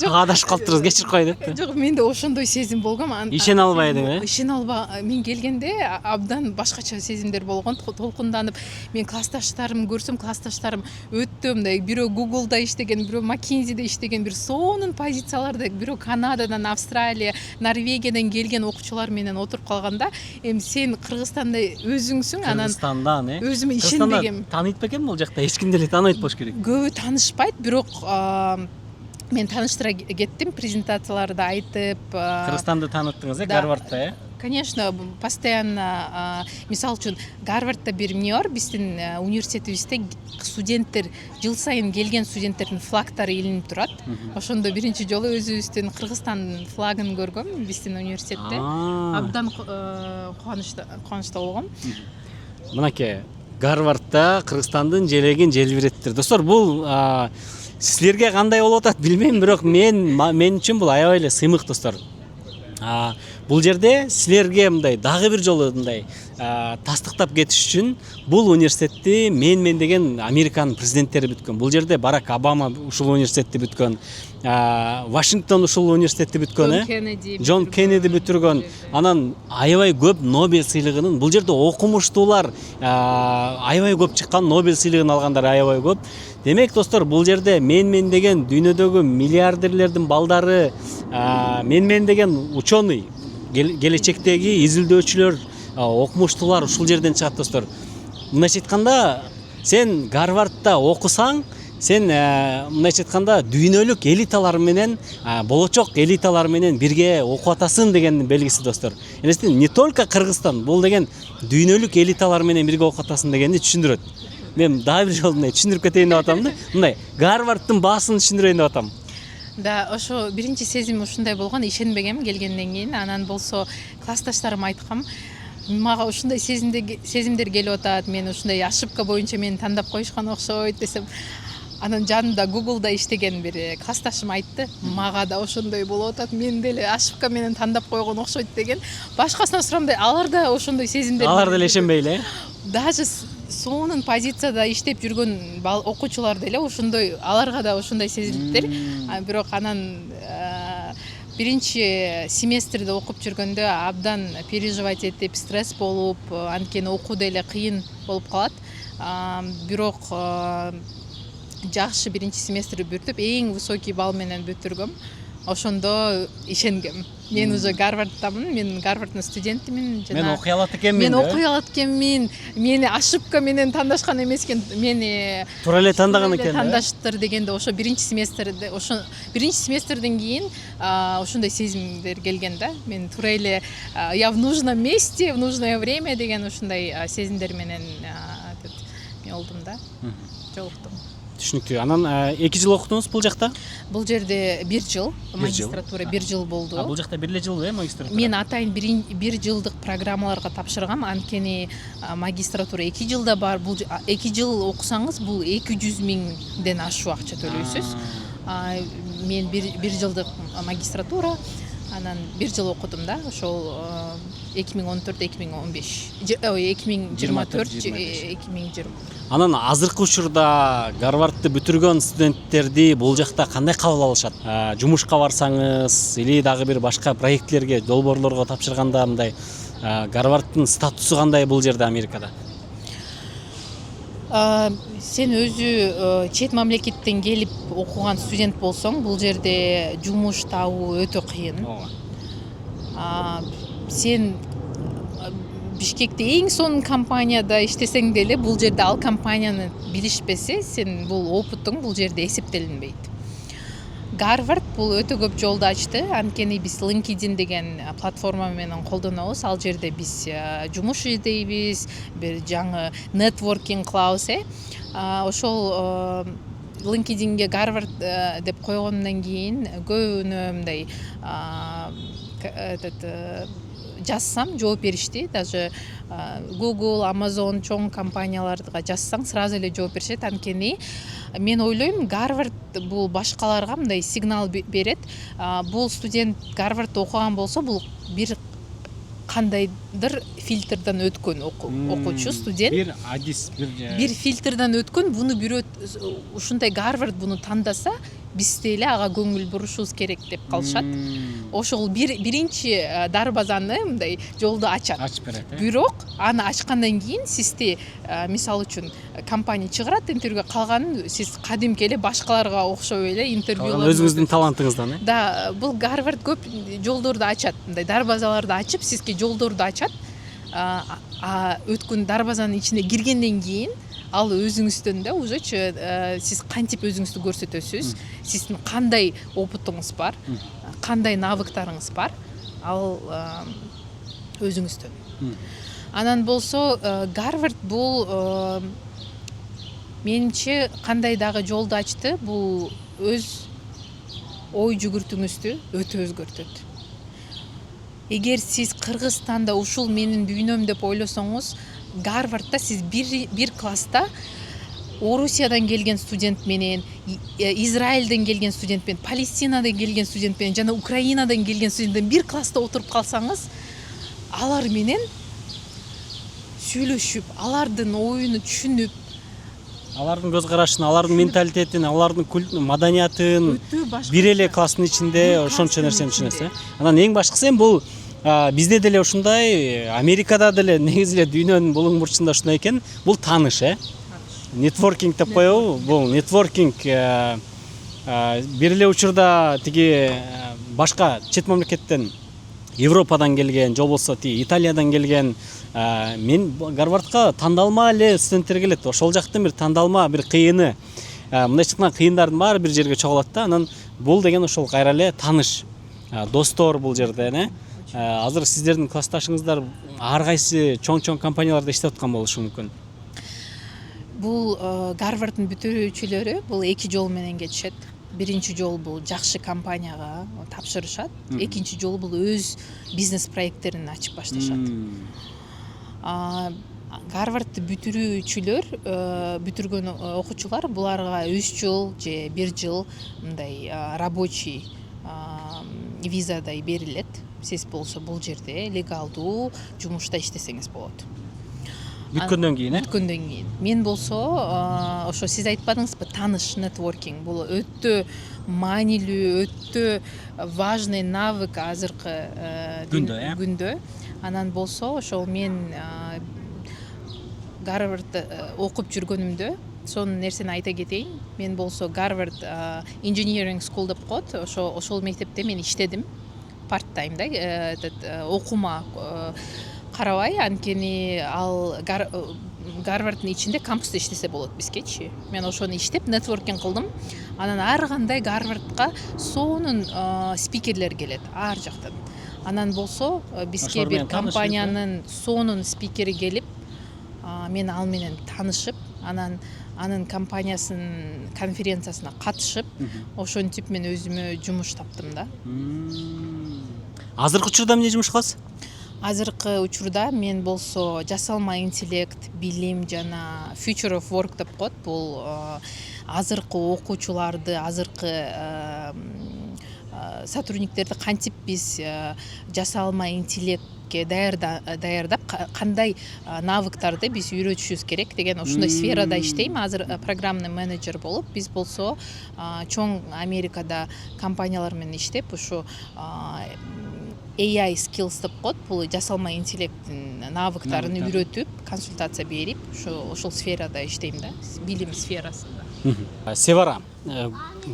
Адашып калыптырсыз, кечирип кой деппи? Жок, менде ошондой сезим болгон. Ишене албай элең, Ишене албай. Мен келгенде абдан башкача сезимдер болгон, толкунданып. Мен классташтарымды көрсөм, классташтарым өтө мындай, бирөө Google'да иштеген, бирөө McKinsey'де иштеген, бир сонун позицияларда, бирөө Канададан, Австралия, Норвегиядан келген окуучулар менен отуруп калганда, эми сен Кыргызстанда өзүңсүң, анан Кыргызстандан, өзүмө ишенбегем. Таанıyт бекен бул жакта? Эч кимди эле тааныбайт болуш керек. Көбү таанышпайт, бирок мен тааныштыра кеттим, презентацияларда айтып. Кыргызстанды тааныттыңыз, Гарвардта, Конечно, постоянно, мисал үчүн, Гарвардта бир эмне бар, биздин университетибизде студенттер, жыл сайын келген студенттердин флагтары илинип турат. Ошондо биринчи жолу өзүбүздүн Кыргызстандын флагын көргөм биздин университетте. Абдан кубанычта болгом. Мынакей, Гарвардта Кыргызстандын желегин желбиреттир. Достор, бул силерге кандай болуп атат билбейм, бирок мен үчүн бул аябай эле сыймык, достор. Бул жерде силерге мындай дагы бир жолу мындай тастыктап кетиш үчүн бул университетти мен деген Американын президенттери бүткөн. Бул жерде Барак Обама ушул университетти бүткөн, Вашингтон ушул университетти бүткөн, Джон Кеннеди бүтүргөн. Анан аябай көп Нобель сыйлыгынын, бул жерде окумуштуулар аябай көп чыккан, Нобель сыйлыгын алгандар аябай көп. Демек, достор, бул жерде мен деген дүйнөдөгү миллиардерлердин балдары, мен деген ученый, келечектеги изилдөөчүлөр, окумуштуулар ушул жерден чыгат, достор. Мындайча айтканда, сен Гарвардта окусаң, сен мындайча айтканда дүйнөлүк элиталар менен, болочок элиталар менен бирге окуп атасың дегендин белгиси, достор. Элестин, не только Кыргызстан, бул деген дүйнөлүк элиталар менен бирге окуп атасың дегенди түшүндүрөт. Мен дагы бир жолу түшүндүрүп кетейин деп атам да. Мындай Гарвардтын баасын түшүндүрөйүн деп атам. Да, ошо биринчи сезим ушундай болгон, ишенбегем келгенден кийин. Анан болсо классташтарыма айткам, мага ушундай сезимдер келип атат, мен ушундай ошибка боюнча мени тандап коюшкан окшойт десем, анан жанымда Google'да иштеген бир классташым айтты, мага да ошондой болуп атат, мен деле ошибка менен тандап койгон окшойт деген. Башкасына сурамдай, алар да ошондой сезимдер. Алар деле ишенбей эле. Даже сонун позицияда иштеп жүргөн окуучулар деле ошондой, аларга да ошондой сезимдер. Бирок анан биринчи семестрде окуп жүргөндө абдан переживать этип, стресс болуп, анткени окуу деле кыйын болуп калат. Бирок жакшы биринчи семестрди бүтүп, эң высокий балл менен бүтүргөм. Ошондо ишенгем. Мен уже Гарвардтамын, мен Гарварддын студентимин. Мен окуй алат экенмин. Мен окуй алат экенмин. Мени ошибка менен тандашкан эмес экен. Мени туура эле тандаган экен. Тандаштыр дегенде ошо биринчи семестрден кийин ошондой сезимдер келген да. Мен туура эле я в нужном месте, в нужное время деген ошондой сезимдер менен мен болдум да. Жолуктум. түшүнүктүү. Анан 2 жыл окудуңуз бул жакта? Бул жерде 1 жыл, Бир жыл. магистратура 1 жыл болду. Бул жакта 1 жыл магистратура? Мен атайын 1 жылдык программаларга тапшыргам, анткени магистратура 2 жылда бар. Бул 2 жыл окусаңыз, бул 200 миңден ашук акча төлөйсүз. Мен 1 жылдык магистратура, анан 1 жыл окудум да, ошол 2024-2020. Анан азыркы учурда Гарвардты бүтүргөн студенттерди бул жакта кандай кабыл алышат? Жумушка барсаңыз или дагы бир башка проектлерге, долбоорлорго тапшырганда мындай Гарвардтын статусу кандай бул жерде, Америкада? Сен өзү чет мамлекеттен келип окуган студент болсоң, бул жерде жумуш табуу өтө кыйын. Сен Бишкекте эң сонун компанияда иштесең деле, бул жерде ал компанияны билишпесе, сен бул опытың бул жерде эсептелинбейт. Гарвард бул өтө көп жолду ачты, анткени биз LinkedIn деген платформа менен колдонобуз. Ал жерде биз жумуш издейбиз, бир жаңы networking клаусе. Ошол LinkedInге Гарвард деп койгондон кийин көбүнө мындай жазсам жооп беришти. Даже Google, Amazon чоң компанияларга жазсаң сразу эле жооп беришет. Анткени мен ойлойм, Гарвард бул башкаларга мындай сигнал берет. Бул студент Гарвардты окуган болсо, бул бир кандайдыр фильтрден өткөн окуучу студент. Бир адис, бир фильтрден өткөн, буну бирөө ушундай Гарвард буну тандаса, биз деле ага көңүл бурушубуз керек деп калышат. Ошол биринчи дарбазаны мындай жолду ачат. Ачып берет. Бирок аны ачкандан кийин сизди мисалы үчүн компания чыгарат интервьюга, калганын сиз кадимки эле башкаларга окшоп эле интервьюлар. Өзүңүздүн талантыңыздан, Да, бул Гарвард көп жолдорду ачат. Мындай дарбазаларды ачып, сизге жолдорду ачат. Өткөн дарбазанын ичине киргенден кийин ал өзүңүздөн да ужечи сиз кантип өзүңүздү көрсөтөсүз, сиздин кандай опытыңыз бар, кандай навыктарыңыз бар, ал өзүңүздөн. Анан болсо Гарвард бул менимче кандай дагы жолду ачты, бул өз ой жүгүртүүңүздү өтө өзгөртөт. Эгер сиз Кыргызстанда ушул менин дүйнөм деп ойлосоңуз, Гарвардта сиз бир класста Орусиядан келген студент менен, Израилден келген студент менен, Палестинадан келген студент менен жана Украинадан келген студент менен бир класста отуруп калсаңыз, алар менен сүйлөшүп, алардын оюну түшүнүп, алардын көз карашын, алардын менталитетин, алардын маданиятын бир эле класстын ичинде ошончо нерсени түшүнөсүз. Анан эң башкысы эми бул бизде деле ушундай, Америкада деле негизи эле дүйнөнүн булуң бурчунда ушундай экен, бул тааныш, нетворкинг деп коебу, бул нетворкинг бир эле учурда тиги башка чет мамлекеттен, Европадан келген, же болбосо Италиядан келген, мен Гарвардка тандалма эле студенттер келет. Ошол жактын бир тандалма, бир кыйыны, мындай чыккан кыйындардын баары бир жерге чогулат да. Анан бул деген ошол кайра эле тааныш, достор бул жерде, Азыр сиздердин классташыңыздар ар кайсы чоң компанияларда иштеп аткан болушу мүмкүн. Бул Гарварддын бүтүрүүчүлөрү бул 2 жол менен кетишет. Биринчи жол бул жакшы компанияга тапшырышат. Экинчи жол бул өз бизнес проекттерин ачып башташат. Гарвардды бүтүргөн окуучулар буларга 3 жыл же 1 жыл мындай рабочий визадай берилет. Сиз болсо бул жерде легалдуу жумушта иштесеңиз болот. Бүткөндөн кийин, Бүткөндөн кийин. Мен болсо ошо сиз айтпадыңызбы, тааныш нетворкинг бул өтө маанилүү, өтө важный навык азыркы күндө. Анан болсо ошол мен Гарвардда окуп жүргөнүмдө сонун нерсени айта кетейин. Мен болсо Гарвард Engineering School деп коет. Ошол мектепте мен иштедим. Part-time окума карабай, анткени ал Гарварддын ичинде кампуста иштесе болот бизгечи. Мен ошону иштеп нетворкинг кылдым. Анан ар кандай Гарвардка сонун спикерлер келет ар жактан. Анан болсо бизге бир компаниянын сонун спикери келип, мен ал менен таанышып, анан анын компаниясынын конференциясына катышып, ошентип мен өзүмө жумуш таптым да. Азыркы учурда эмне жумуш кыласыз? Азыркы учурда мен болсо жасалма интеллект, билим жана future of work деп коет. Бул азыркы окуучуларды, азыркы сотрудниктерди кантип биз жасалма интеллектке даярдап кандай навыктарды биз үйрөтүшүбүз керек деген ушундай сферада иштейм. Азыр программный менеджер болуп, биз болсо чоң Америкада компаниялар менен иштеп, ушу AI skills деп коет. Бул жасалма интеллекттин навыктарын үйрөтүп, консультация берип, ошол сферада иштейм да, билим сферасында. Севара,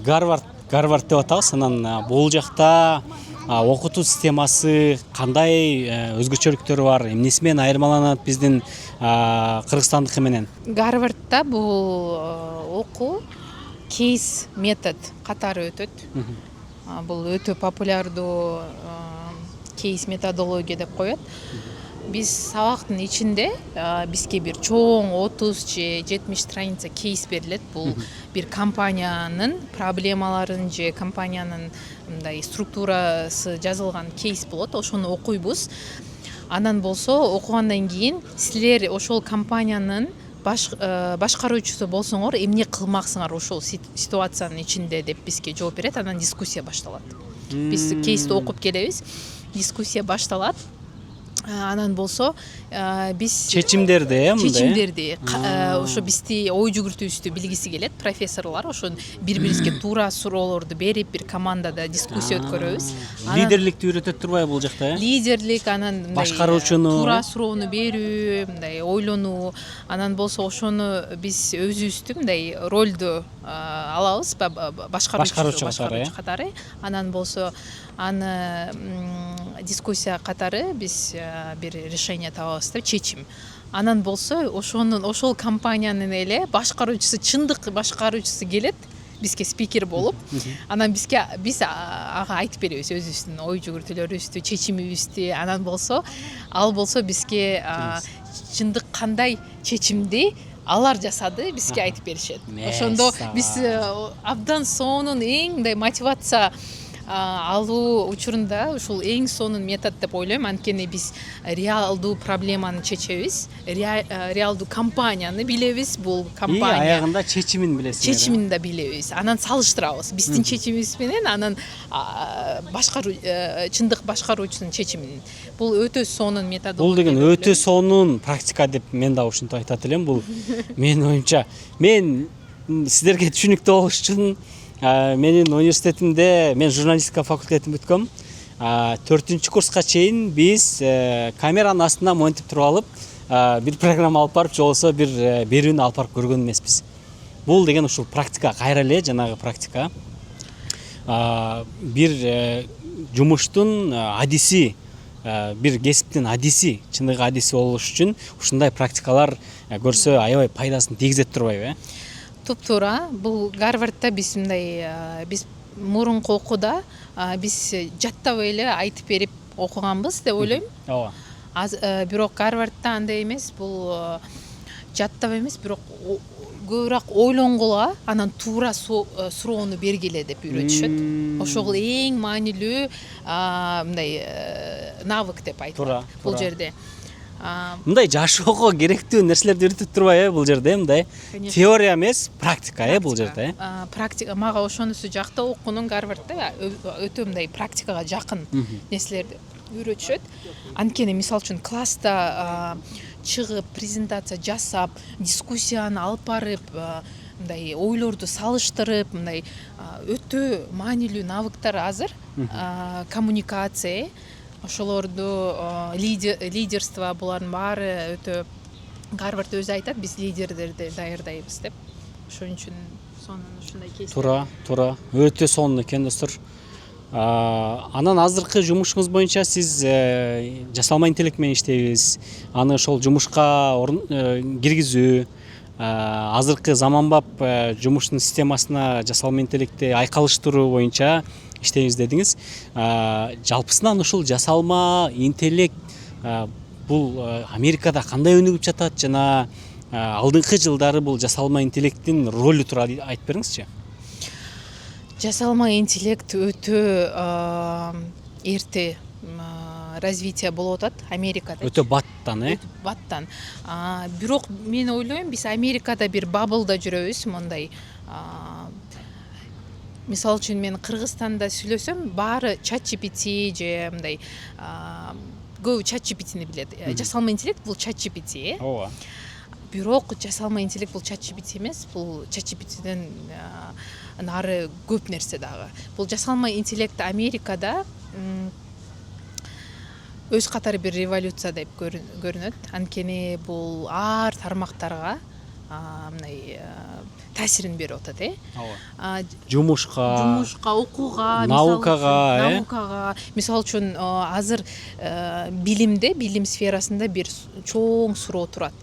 Гарвард деп атабыз, анан бул жакта окутуу системасы кандай өзгөчөлүктөрү бар, эмнеси менен айырмаланат биздин Кыргызстандыкы менен? Гарвардда бул окуу кейс метод катары өтөт. Бул өтө популярдуу кейс методология деп коет. Биз сабактын ичинде бизге бир чоң 30 же 70 страница кейс берилет. Бул бир компаниянын проблемаларын же компаниянын мындай структурасы жазылган кейс болот. Ошону окуйбуз. Анан болсо окугандан кийин силер ошол компаниянын башкаруучусу болсоңор эмне кылмаксыңар ошол ситуациянын ичинде деп бизге жооп берет. Анан дискуссия башталат. Биз кейсти окуп келебиз, дискуссия башталат. Анан болсо биз чечимдерди ошо бизди ой жүгүртүүбүздү билгиси келет профессорлор. Ошон бири-бирибизге туура суроолорду берип, бир командада дискуссия өткөрөбүз. Лидерликти үйрөтөт турбайбы бул жакта? Лидерлик, анан башкаруучуну туура суроону берүү, мындай ойлонуу. Анан болсо ошону биз өзүбүздү мындай ролду алабыз, башкаруучу катары. Анан болсо аны дискуссия катары биз бир решение табабыз деп, чечим. Анан болсо ошол компаниянын эле башкаруучусу, чындык башкаруучусу келет бизге спикер болуп. Анан биз ага айтып беребиз өзүбүздүн ой жүгүртүүлөрүбүздү, чечимибизди. Анан болсо ал болсо бизге чындык кандай чечимди алар жасады бизге айтып беришет. Ошондо биз абдан сонун эң мындай мотивация алуу учурунда ушул эң сонун метод деп ойлойм. Анткени биз реалдуу проблеманы чечебиз, реалдуу компанияны билебиз. Бул компания аягында чечимин билесиз. Чечимин да билебиз. Анан салыштырабыз биздин чечимибиз менен анан чындык башкаруучунун чечимин. Бул өтө сонун методология. Бул деген өтө сонун практика деп мен да ушинтип айтат элем. Бул менин оюмча, мен сиздерге түшүнүктүү болуш үчүн менин университетимде, мен журналистика факультетин бүткөм. 4-курска чейин биз камеранын астына монтип туруп алып, бир программа алып барып, же болбосо бир берүүнү алып барып көргөн эмеспиз. Бул деген ушул практика, кайра эле жанагы практика. Бир жумуштун адиси, бир кесиптин адиси, чындыгы адиси болуш үчүн ушундай практикалар көрсө аябай пайдасын тийгизет турбайбы? Туп-туура. Бул Гарвардда биз мурунку окууда биз жаттап эле айтып берип окуганбыз деп ойлойм. Ооба. Бирок Гарвардда андай эмес. Бул жаттап эмес, бирок көбүрөөк ойлонгула, анан туура суроону бергиле деп үйрөтүшөт. Ошол эң маанилүү мындай навык деп айтылат бул жерде. Мындай жашоого керектүү нерселерди үйрөтүп турбайбы бул жерде? Мындай теория эмес, практика бул жерде. Практика, мага ошонусу жактоо окуунун Гарвардда өтө мындай практикага жакын нерселерди үйрөтүшөт. Анткени мисалы үчүн класста чыгып, презентация жасап, дискуссияны алып барып, мындай ойлорду салыштырып, мындай өтө маанилүү навыктар азыр. Коммуникация, ошолорду лидерство, булардын баары өтө Гарвард өзү айтат, биз лидерлерди даярдайбыз деп. Ошон үчүн сонун ушундай кейс. Туура. Өтө сонун экен, достор. Анан азыркы жумушуңуз боюнча сиз жасалма интеллект менен иштейбиз. Аны ошол жумушка киргизүү, азыркы заманбап жумуштун системасына жасалма интеллектти айкалыштыруу боюнча иштейбиз дедиңиз. Жалпысынан ушул жасалма интеллект бул Америкада кандай өнүгүп жатат жана алдыңкы жылдары бул жасалма интеллекттин ролу тууралуу айтып бериңизчи. Жасалма интеллект өтө эрте развитие болуп атат Америкада. Өтө баттан, Өтө баттан. Бирок мен ойлойм, биз Америкада бир бабылда жүрөбүз, мондай. Мисалы үчүн мен Кыргызстанда сүйлөсөм, баары ChatGPT же мындай көбү ChatGPT'ни билет. Жасалма интеллект бул ChatGPT. Ооба. Бирок жасалма интеллект бул ChatGPT эмес, бул ChatGPT'ден нары көп нерсе дагы. Бул жасалма интеллект Америкада өз катары бир революция деп көрүнөт. Анткени бул ар тармактарга мындай таасирин берип атат, Жумушка, окууга, наукага, мисалы үчүн азыр билимде, билим сферасында бир чоң суроо турат.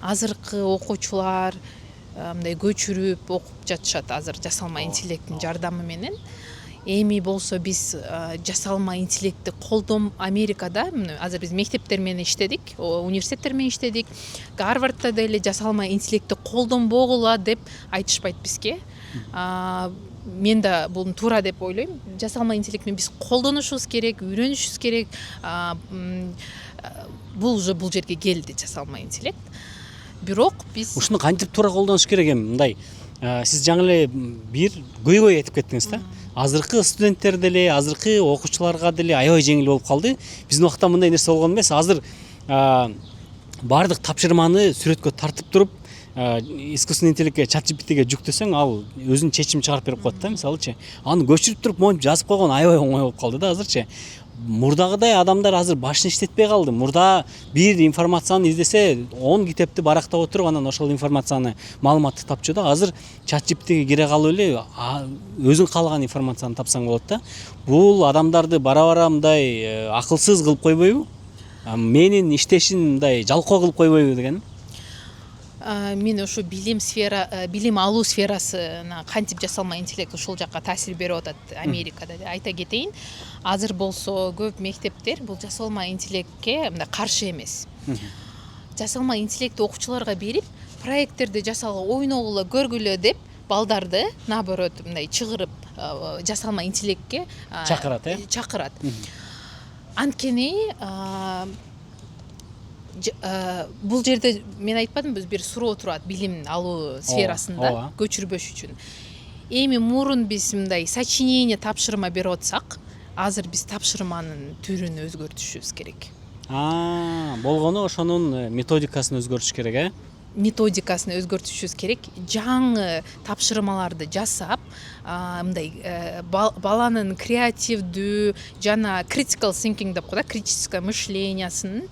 Азыркы окуучулар мындай көчүрүп окуп жатышат азыр жасалма интеллекттин жардамы менен. Эми болсо биз жасалма интеллектти колдом Америкада, азыр биз мектептер менен иштедик, университеттер менен иштедик. Гарвардда деле жасалма интеллектти колдонбогула деп айтышпайт бизге. Мен да бул туура деп ойлойм. Жасалма интеллектти биз колдонушубуз керек, үйрөнүшүбүз керек. Бул жерге келди жасалма интеллект. Бирок биз ушуну кантип туура колдонуш керек эми? Мындай сиз жаңы эле бир көйгөй айтып кеттиңиз да. Азыркы студенттер деле, азыркы окуучуларга деле аябай жеңил болуп калды. Биздин убакта мындай нерсе болгон эмес. Азыр баардык тапшырманы сүрөткө тартып туруп, искусственный интеллектке, ChatGPT'ге жүктөсөң, ал өзүнүн чечим чыгарып берип коет да, мисалычы. Аны көчүрүп туруп монтип жазып койгон аябай оңой болуп калды да азырчы. Мурдагыдай адамдар азыр башын иштетпей калды. Мурда бир информацияны издесе 10 китепти барактап отуруп, анан ошол информацияны, маалыматты тапчу да. Азыр ChatGPT'ге кире калып эле өзүң каалаган информацияны тапсаң болот да. Бул адамдарды бара-бара мындай акылсыз кылып койбойбу? Менин иштешин мындай жалкоо кылып койбойбу деген. Мен ошо билим алуу сферасына кантип жасалма интеллект ушул жакка таасир берип атат Америкада деп айта кетейин. Азыр болсо көп мектептер бул жасалма интеллектке мындай каршы эмес. Жасалма интеллектти окуучуларга берип, проекттерди жасагыла, ойногула, көргүлө деп балдарды наоборот мындай чыгырып жасалма интеллектке чакырат. Анткени бул жерде мен айтпадымбы, бир суроо турат билим алуу сферасында көчүрбөш үчүн. Эми мурун биз мындай сочинение тапшырма берип атсак, азыр биз тапшырманын түрүн өзгөртүшүбүз керек. Болгону ошонун методикасын өзгөртүш керек, Методикасын өзгөртүшүбүз керек. Жаңы тапшырмаларды жасап, мындай баланын креативдүү жана critical thinking деп коет, критическое мышлениясын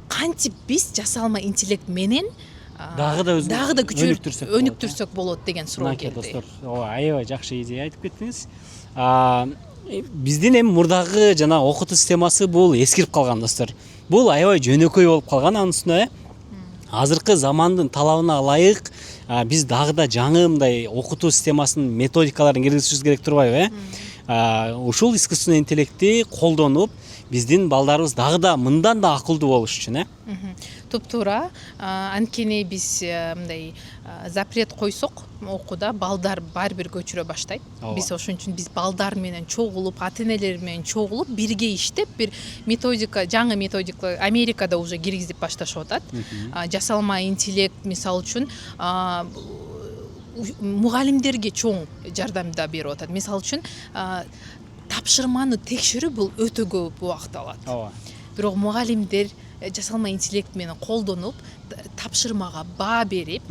кантип биз жасалма интеллект менен дагы да өнүктүрсөк болот деген суроо келди. Достор, аябай жакшы идея айтып кеттиңиз. Биздин эми мурдагы жана окутуу системасы бул эскирип калган, достор. Бул аябай жөнөкөй болуп калган, анын үстүнө азыркы замандын талабына ылайык биз дагы да жаңы мындай окутуу системасынын методикаларын киргизишибиз керек турбайбы? Ушул искусственный интеллектти колдонуп, биздин балдарыбыз дагы да мындан да акылдуу болуш үчүн, Туп-туура. Анткени биз мындай запрет койсок окууда балдар баары бир көчүрө баштайт. Биз ошон үчүн биз балдар менен чогулуп, ата-энелер менен чогулуп, бирге иштеп, бир методика, жаңы методика Америкада уже киргизип башташып атат. Жасалма интеллект мисалы үчүн мугалимдерге чоң жардамда берип атат. Мисалы үчүн тапшырманы текшерүү бул өтө көп убакыт алат. Бирок мугалимдер жасалма интеллект менен колдонуп, тапшырмага баа берип,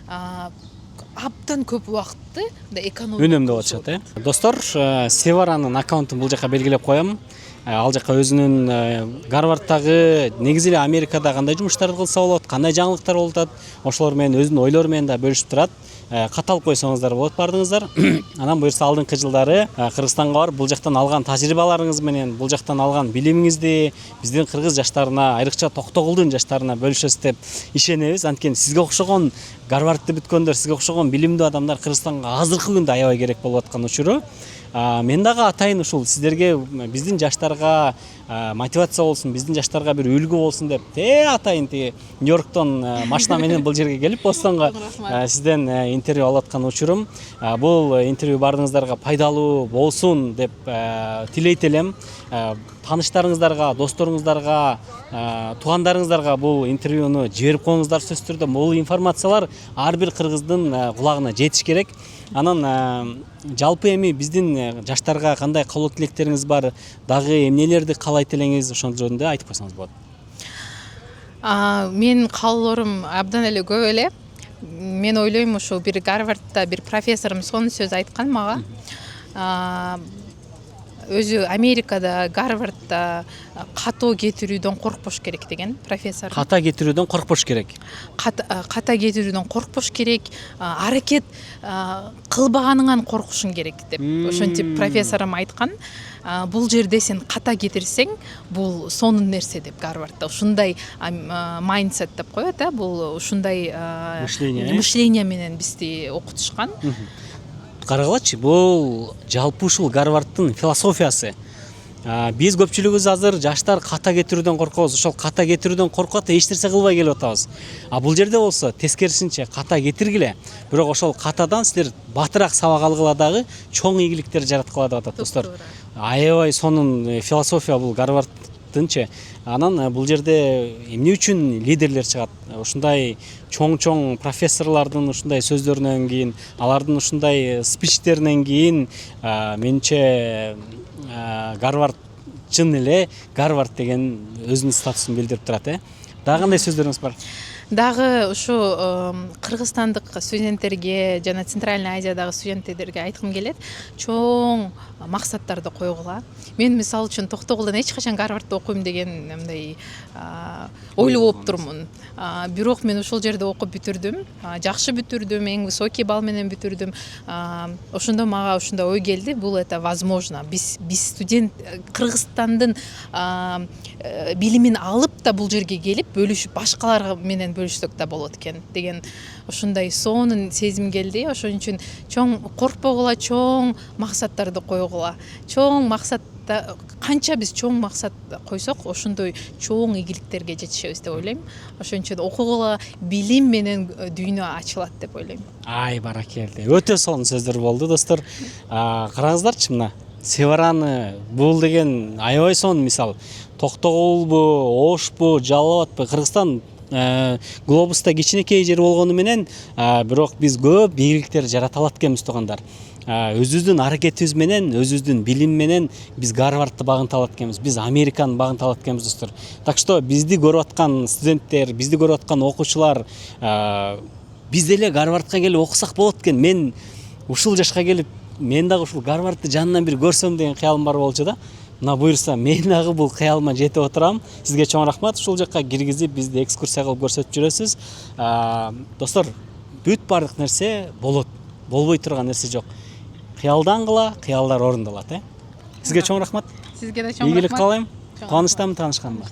абдан көп убакытты экономия үнөмдөп атышат, Достор, Севаранын аккаунтун бул жака белгилеп коем. Ал жака өзүнүн Гарвардтагы, негизи эле Америкада кандай жумуштарды кылса болот, кандай жаңылыктар болуп атат, ошолор менен өзүнүн ойлору менен да бөлүшүп турат. катталып койсоңуздар болот бардыңыздар. Анан буюрса алдыңкы жылдары Кыргызстанга барып бул жактан алган тажрыйбаларыңыз менен, бул жактан алган билимиңизди биздин кыргыз жаштарына, айрыкча Токтогулдун жаштарына бөлүшөсүз деп ишенебиз. Анткени сизге окшогон Гарвардты бүткөндөр, сизге окшогон билимдүү адамдар Кыргызстанга азыркы күндө аябай керек болуп аткан учуру. Мен дагы атайын ушул сиздерге, биздин жаштарга мотивация болсун, биздин жаштарга бир үлгү болсун деп атайын тиги Нью-Йорктон машина менен бул жерге келип Бостонго сизден интервью алып аткан учурум. Бул интервью баарыңыздарга пайдалуу болсун деп тилейт элем. Тааныштарыңыздарга, досторуңуздарга, туугандарыңыздарга бул интервьюну жиберип коюңуздар сөзсүз түрдө. Бул информациялар ар бир кыргыздын кулагына жетиш керек. Анан жалпы эми биздин жаштарга кандай каалоо тилектериңиз бар, дагы эмнелерди каалайт элеңиз, ошол жөнүндө айтып койсоңуз болот. Менин каалоорум абдан эле көп эле. Мен ойлойм, ошо бир Гарвардда бир профессорум сонун сөз айткан мага. Өзү Америкада, Гарвардда катоо кетирүүдөн коркпош керек деген профессор. Ката кетирүүдөн коркпош керек. Ката кетирүүдөн коркпош керек, аракет кылбаганыңан коркушуң керек деп. Ошентип профессорум айткан. Бул жерде сен ката кетирсең, бул сонун нерсе деп Гарвардда. Ушундай майндсет деп коет, бул ушундай мышление менен бизди окутушкан. Карагылачы, бул жалпы ушул Гарвардтын философиясы. Биз көпчүлүгүбүз азыр жаштар ката кетирүүдөн коркобуз. Ошол ката кетирүүдөн коркуп эч нерсе кылбай келип атабыз. Бул жерде болсо тескерисинче ката кетиргиле, бирок ошол катадан силер батыраак сабак алгыла дагы чоң ийгиликтер жараткыла деп атат достор. Аябай сонун философия бул Гарвардтынчы. Анан бул жерде эмне үчүн лидерлер чыгат? Ушундай чоң профессорлордун ушундай сөздөрүнөн кийин, алардын ушундай спичтеринен кийин менимче Гарвард чын эле Гарвард деген өзүнүн статусун билдирип турат. Дагы кандай сөздөрүңүз бар? Дагы ушу кыргызстандык студенттерге жана Центральный Азиядагы студенттерге айткым келет. Чоң максаттарды койгула. Мен мисалы үчүн Токтогулдан эч качан Гарвардда окуйм деген мындай ойлоп болуп турмун. Бирок мен ошол жерде окуп бүтүрдүм. Жакшы бүтүрдүм, эң высокий балл менен бүтүрдүм. Ошондо мага ушундай ой келди, бул это возможно. Биз студент Кыргызстандын билимин алып да бул жерге келип бөлүшүп башкалар менен бөлүшсөк да болот экен деген ошондой сонун сезим келди. Ошон үчүн чоң коркпогула, чоң максаттарды койгула. Чоң максатта канча биз чоң максат койсок, ошондой чоң ийгиликтерге жетишебиз деп ойлойм. Ошон үчүн окугула, билим менен дүйнө ачылат деп ойлойм. Ай, баракелде. Өтө сонун сөздөр болду достор. Караңыздарчы мына Севараны бул деген аябай сонун мисал. Токтогулбу, Ошпу, Жалал Абадпы, Кыргызстан глобуста кичинекей жер болгону менен, бирок биз көп ийгиликтер жарата алат экенбиз туугандар. Өзүбүздүн аракетибиз менен, өзүбүздүн билим менен биз Гарвардты багынта алат экенбиз, биз Американы багынта алат экенбиз достор. Так что бизди көрүп аткан студенттер, бизди көрүп аткан окуучулар, биз деле Гарвардка келип окусак болот экен. Мен ушул жашка келип, мен дагы ушул Гарвардты жанынан бир көрсөм деген кыялым бар болчу да. Мына буюрса, мен дагы бул кыялыма жетип отурам. Сизге чоң рахмат. Ушул жакка киргизип бизди экскурсия кылып көрсөтүп жүрөсүз. Достор, бүт бардык нерсе болот. Болбой турган нерсе жок. Кыялдангыла, кыялдар орундалат, Сизге чоң рахмат. Сизге да чоң рахмат. Ийгилик каалайм. Кубанычтамын таанышканыма.